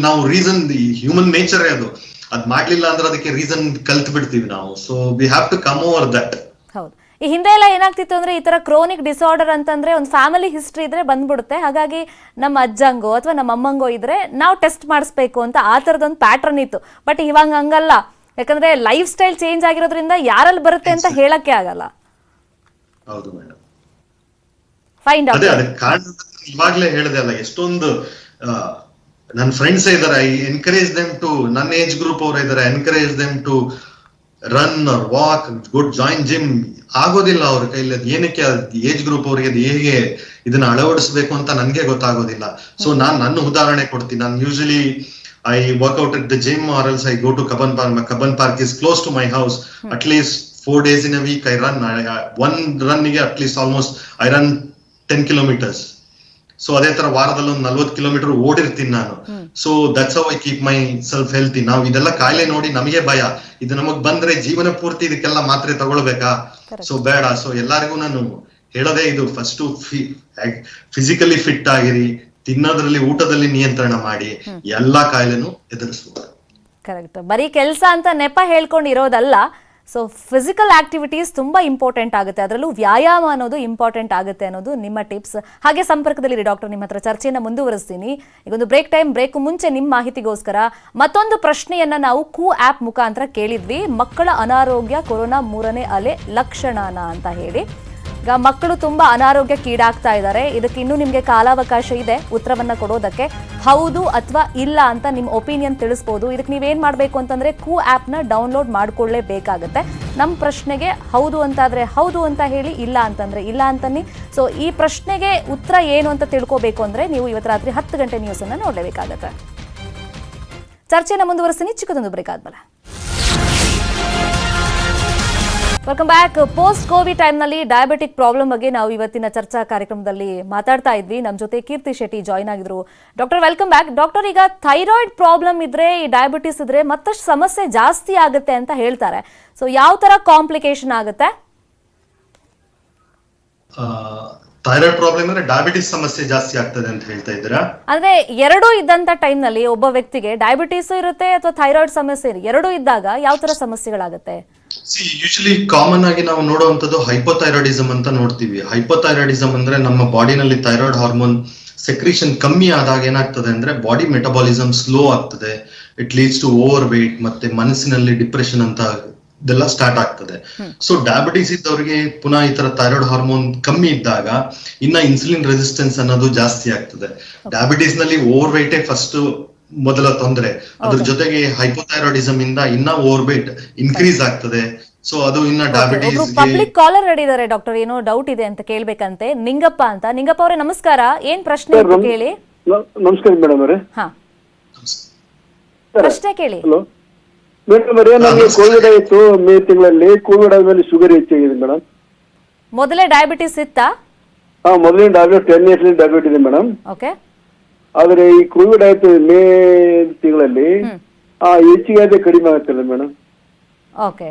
ನಾವು ರೀಸನ್, ಹ್ಯೂಮನ್ ನೇಚರ್ ಅದು, ಅದ್ ಮಾಡ್ಲಿಲ್ಲ ಅಂದ್ರೆ ಅದಕ್ಕೆ ರೀಸನ್ ಕಲ್ತ್ ಬಿಡ್ತೀವಿ ನಾವು. So we have to come over that. ಹೌದು. ಈ ಹಿಂದೆ ಎಲ್ಲ ಏನಾಗ್ತಿತ್ತು ಅಂದ್ರೆ, ಈ ತರ ಕ್ರೋನಿಕ್ ಡಿಸಾರ್ಡರ್ ಅಂತಂದ್ರೆ ಒಂದು ಫ್ಯಾಮಿಲಿ ಹಿಸ್ಟ್ರಿ ಇದ್ರೆ ಬಂದ್ಬಿಡುತ್ತೆ. ಹಾಗಾಗಿ ನಮ್ಮ ಅಜ್ಜಂಗೋ ಅಥವಾ ನಮ್ಮ ಅಮ್ಮಂಗೋ ಇದ್ರೆ ನಾವು ಟೆಸ್ಟ್ ಮಾಡಿಸ್ಬೇಕು ಅಂತ ಆ ತರದೊಂದು ಪ್ಯಾಟರ್ನ್ ಇತ್ತು. ಬಟ್ ಇವಾಗ ಹಂಗಲ್ಲ, ಯಾಕಂದ್ರೆ ಲೈಫ್ ಸ್ಟೈಲ್ ಚೇಂಜ್ ಆಗಿರೋದ್ರಿಂದ ಯಾರಲ್ಲಿ ಬರುತ್ತೆ ಅಂತ ಹೇಳಕ್ಕೆ ಆಗಲ್ಲ. ಹೌದು ಮೇಡಮ್. ಫೈನ್ ಅದೇ ಕಾರಣ ಇವಾಗ್ಲೇ ಹೇಳಿದೆ ಅಲ್ಲ, ಎಷ್ಟೊಂದು ನನ್ನ ಫ್ರೆಂಡ್ಸ್ ಇದಾರೆ, ಐ ಎನ್ಕರೇಜ್ ದೆಮ್ ಟು, ನನ್ನ ಏಜ್ ಗ್ರೂಪ್ ಅವ್ರ ಇದಾರೆ, encourage them to run or walk, good join gym. ಆಗೋದಿಲ್ಲ ಅವ್ರ ಕೈಲಿ, ಏನಕ್ಕೆ ಏಜ್ ಗ್ರೂಪ್ ಅವ್ರಿಗೆ ಹೇಗೆ ಇದನ್ನ ಅಳವಡಿಸ್ಬೇಕು ಅಂತ ನನ್ಗೆ ಗೊತ್ತಾಗೋದಿಲ್ಲ. ಸೊ ನನ್ನ ಉದಾಹರಣೆ ಕೊಡ್ತೀನಿ. ನಾನು usually I workout at the gym or else I go to Kabban Park is close to my house. At least 4 days in a week I run. One run ಗೆ at least almost I run 10 kilometers. So ಅದೇ ತರ ವಾರದಲ್ಲಿ ಒಂದು 40 kilometre ಓಡಿರ್ತೀನಿ ನಾನು. So that's how I keep my self healthy. ನಾವು ಇದೆಲ್ಲ ಕಾಯಿಲೆ ನೋಡಿ ನಮಗೆ ಭಯ, ಇದು ನಮಗ್ ಬಂದ್ರೆ ಜೀವನ ಪೂರ್ತಿ ಇದಕ್ಕೆಲ್ಲ ಮಾತ್ರೆ ತಗೊಳ್ಬೇಕಾ? ಸೊ ಬೇಡ. ಸೊ ಎಲ್ಲರಿಗೂ ನಾನು ಹೇಳೋದೇ ಇದು, ಫಸ್ಟ್ ಫಿಸಿಕಲಿ ಫಿಟ್ ಆಗಿರಿ, ತಿನ್ನೋದ್ರಲ್ಲಿ ಊಟದಲ್ಲಿ ನಿಯಂತ್ರಣ ಮಾಡಿ, ಎಲ್ಲಾ ಕಾಯಿಲೆನೂ ಎದುರಿಸಬಹುದು. ಕರೆಕ್ಟ್. ಬರೀ ಕೆಲಸ ಅಂತ ನೆಪ ಹೇಳ್ಕೊಂಡು ಇರೋದಲ್ಲ. ಸೊ ಫಿಸಿಕಲ್ ಆಕ್ಟಿವಿಟೀಸ್ ತುಂಬಾ ಇಂಪಾರ್ಟೆಂಟ್ ಆಗುತ್ತೆ, ಅದರಲ್ಲೂ ವ್ಯಾಯಾಮ ಅನ್ನೋದು ಇಂಪಾರ್ಟೆಂಟ್ ಆಗುತ್ತೆ ಅನ್ನೋದು ನಿಮ್ಮ ಟಿಪ್ಸ್. ಹಾಗೆ ಸಂಪರ್ಕದಲ್ಲಿ ಡಾಕ್ಟರ್, ನಿಮ್ಮ ಹತ್ರ ಚರ್ಚೆಯನ್ನು ಮುಂದುವರಿಸ್ತೀನಿ. ಈಗೊಂದು ಬ್ರೇಕ್ ಮುಂಚೆ ನಿಮ್ಮ ಮಾಹಿತಿಗೋಸ್ಕರ ಮತ್ತೊಂದು ಪ್ರಶ್ನೆಯನ್ನ ನಾವು ಕೂ ಆಪ್ ಮುಖಾಂತರ ಕೇಳಿದ್ವಿ. ಮಕ್ಕಳ ಅನಾರೋಗ್ಯ ಕೊರೋನಾ 3ನೇ ಅಲೆ ಲಕ್ಷಣನ ಅಂತ ಹೇಳಿ. ಈಗ ಮಕ್ಕಳು ತುಂಬಾ ಅನಾರೋಗ್ಯಕ್ಕೀಡಾಗ್ತಾ ಇದ್ದಾರೆ. ಇದಕ್ಕೆ ಇನ್ನೂ ನಿಮಗೆ ಕಾಲಾವಕಾಶ ಇದೆ ಉತ್ತರವನ್ನ ಕೊಡೋದಕ್ಕೆ. ಹೌದು ಅಥವಾ ಇಲ್ಲ ಅಂತ ನಿಮ್ಮ ಒಪಿನಿಯನ್ ತಿಳಿಸ್ಬೋದು. ಇದಕ್ಕೆ ನೀವೇನ್ ಮಾಡಬೇಕು ಅಂತಂದ್ರೆ ಕೂ ಆ್ಯಪ್ನ ಡೌನ್ಲೋಡ್ ಮಾಡ್ಕೊಳ್ಳೇಬೇಕಾಗತ್ತೆ. ನಮ್ಮ ಪ್ರಶ್ನೆಗೆ ಹೌದು ಅಂತಾದ್ರೆ ಹೌದು ಅಂತ ಹೇಳಿ, ಇಲ್ಲ ಅಂತಂದ್ರೆ ಇಲ್ಲ ಅಂತನ್ನಿ. ಸೊ ಈ ಪ್ರಶ್ನೆಗೆ ಉತ್ತರ ಏನು ಅಂತ ತಿಳ್ಕೋಬೇಕು ಅಂದ್ರೆ ನೀವು ಇವತ್ತು ರಾತ್ರಿ 10 ಗಂಟೆ ನ್ಯೂಸ್ ಅನ್ನ ನೋಡಲೇಬೇಕಾಗತ್ತೆ. ಚರ್ಚೆನ ಮುಂದುವರಿಸ್ತೀನಿ ಚಿಕ್ಕದೊಂದು ಬ್ರೇಕ್ ಆದ್ಮೇಲೆ. Welcome back. ಪೋಸ್ಟ್ ಕೋವಿಡ್ ಟೈಮ್ನಲ್ಲಿ ಡಯಾಬಿಟಿಕ್ ಪ್ರಾಬ್ಲಮ್ ಬಗ್ಗೆ ನಾವು ಇವತ್ತಿನ ಚರ್ಚಾ ಕಾರ್ಯಕ್ರಮದಲ್ಲಿ ಮಾತಾಡ್ತಾ ಇದ್ವಿ. ನಮ್ಮ ಜೊತೆ ಕೀರ್ತಿ ಶೆಟ್ಟಿ ಜಾಯ್ನ್ ಆಗಿದ್ರು. Doctor welcome back. ಡಾಕ್ಟರ್, ಈಗ ಥೈರಾಯ್ಡ್ ಪ್ರಾಬ್ಲಮ್ ಇದ್ರೆ, ಈ ಡಯಾಬಿಟಿಸ್ ಇದ್ರೆ ಮತ್ತಷ್ಟು ಸಮಸ್ಯೆ ಜಾಸ್ತಿ ಆಗುತ್ತೆ ಅಂತ ಹೇಳ್ತಾರೆ. ಸೊ ಯಾವ ತರ ಕಾಂಪ್ಲಿಕೇಶನ್ ಆಗುತ್ತೆ? ಥೈರಾಯ್ಡ್ ಪ್ರಾಬ್ಲಮ್ ಅಂದ್ರೆ ಡಯಾಬಿಟಿಸ್ ಸಮಸ್ಯೆ ಜಾಸ್ತಿ ಆಗ್ತದೆ ಅಂತ ಹೇಳ್ತಾ ಇದ್ದೀರಾ? ಅಂದ್ರೆ ಎರಡೂ ಇದ್ದಂತ ಟೈಮ್ ನಲ್ಲಿ ಒಬ್ಬ ವ್ಯಕ್ತಿಗೆ ಡಯಾಬಿಟಿಸ್ ಇರುತ್ತೆ ಅಥವಾ ಥೈರಾಯ್ಡ್ ಸಮಸ್ಯೆ ಎರಡೂ ಇದ್ದಾಗ ಯಾವ ತರ ಸಮಸ್ಯೆಗಳಾಗುತ್ತೆ? ಯೂಶಲಿ ಕಾಮನ್ ಆಗಿ ನಾವು ನೋಡುವಂತದ್ದು ಹೈಪೋಥೈರಾಯ್ಡಿಸಮ್ ಅಂತ ನೋಡ್ತೀವಿ. ಹೈಪೋಥೈರಾಯ್ಡಿಸಮ್ ಅಂದ್ರೆ ನಮ್ಮ ಬಾಡಿನಲ್ಲಿ ಥೈರಾಯ್ಡ್ ಹಾರ್ಮೋನ್ ಸೆಕ್ರೀಷನ್ ಕಮ್ಮಿ ಆದಾಗ ಏನಾಗ್ತದೆ ಅಂದ್ರೆ ಬಾಡಿ ಮೆಟಬಾಲಿಸಮ್ ಸ್ಲೋ ಆಗ್ತದೆ. It leads to overweight, ಮತ್ತೆ ಮನಸ್ಸಿನಲ್ಲಿ ಡಿಪ್ರೆಷನ್ ಅಂತ ಇದೆಲ್ಲ ಸ್ಟಾರ್ಟ್ ಆಗ್ತದೆ. ಸೊ ಡಯಾಬಿಟಿಸ್ ಇದ್ದವರಿಗೆ ಪುನಃ ಈ ತರ ಥೈರಾಯ್ಡ್ ಹಾರ್ಮೋನ್ ಕಮ್ಮಿ ಇದ್ದಾಗ ಇನ್ನ ಇನ್ಸುಲಿನ್ ರೆಸಿಸ್ಟೆನ್ಸ್ ಅನ್ನೋದು ಜಾಸ್ತಿ ಆಗ್ತದೆ. ಡಯಾಬಿಟಿಸ್ ನಲ್ಲಿ ಓವರ್ ವೇಟೇ ಫಸ್ಟ್ ಮೊದಲ ತೊಂದರೆ. ಅದ್ರ ಜೊತೆಗೆ ಹೈಪೋಥೈರಾಯ್ಡಿಸಮ್ ಇಂದ ಇನ್ನ ಓವರ್ ವೇಟ್ ಇನ್ಕ್ರೀಸ್ ಆಗ್ತದೆ. ಸೊ ಅದು ಇನ್ನ ಡಯಾಬಿಟಿಸ್. ಪಬ್ಲಿಕ್ ಕಾಲರ್ ಹೇಳಿದ್ದಾರೆ ಡಾಕ್ಟರ್, ಏನೋ ಡೌಟ್ ಇದೆ ಅಂತ ಕೇಳ್ಬೇಕಂತೆ. ನಿಂಗಪ್ಪ ಅಂತ. ನಿಂಗಪ್ಪ ಅವರೇ ನಮಸ್ಕಾರ. ಏನ್ ಪ್ರಶ್ನೆ ಕೇಳಿ? ನಮಸ್ಕಾರ ಮೇಡಮ್ ಅವರೇ. ಹಾ, ಪ್ರಶ್ನೆ ಕೇಳಿ. ಮೇಡಮ್ ಅವರೇ, ನನಗೆ ಕೋವಿಡ್ ಆಯ್ತು ಮೇ ತಿಂಗಳಲ್ಲಿ. ಕೋವಿಡ್ ಆದ್ಮೇಲೆ ಶುಗರ್ ಹೆಚ್ಚಾಗಿದೆ ಮೇಡಮ್. ಮೊದಲೇ ಡಯಾಬಿಟಿಸ್ ಇತ್ತಾ? ಹಾ, ಮೊದಲೇ ಡಯಾಬಿಟಿಸ್ 10 years ಡಯಾಬಿಟಿಸ್ ಇದೆ ಮೇಡಮ್. ಓಕೆ. ಆದ್ರೆ ಈ ಕೋವಿಡ್ ಆಯ್ತು ಮೇ ತಿಂಗಳಲ್ಲಿ ಹೆಚ್ಚಿಗೆ ಆದ್ರೆ ಕಡಿಮೆ ಆಗ್ತದೆ ಮೇಡಮ್. ಓಕೆ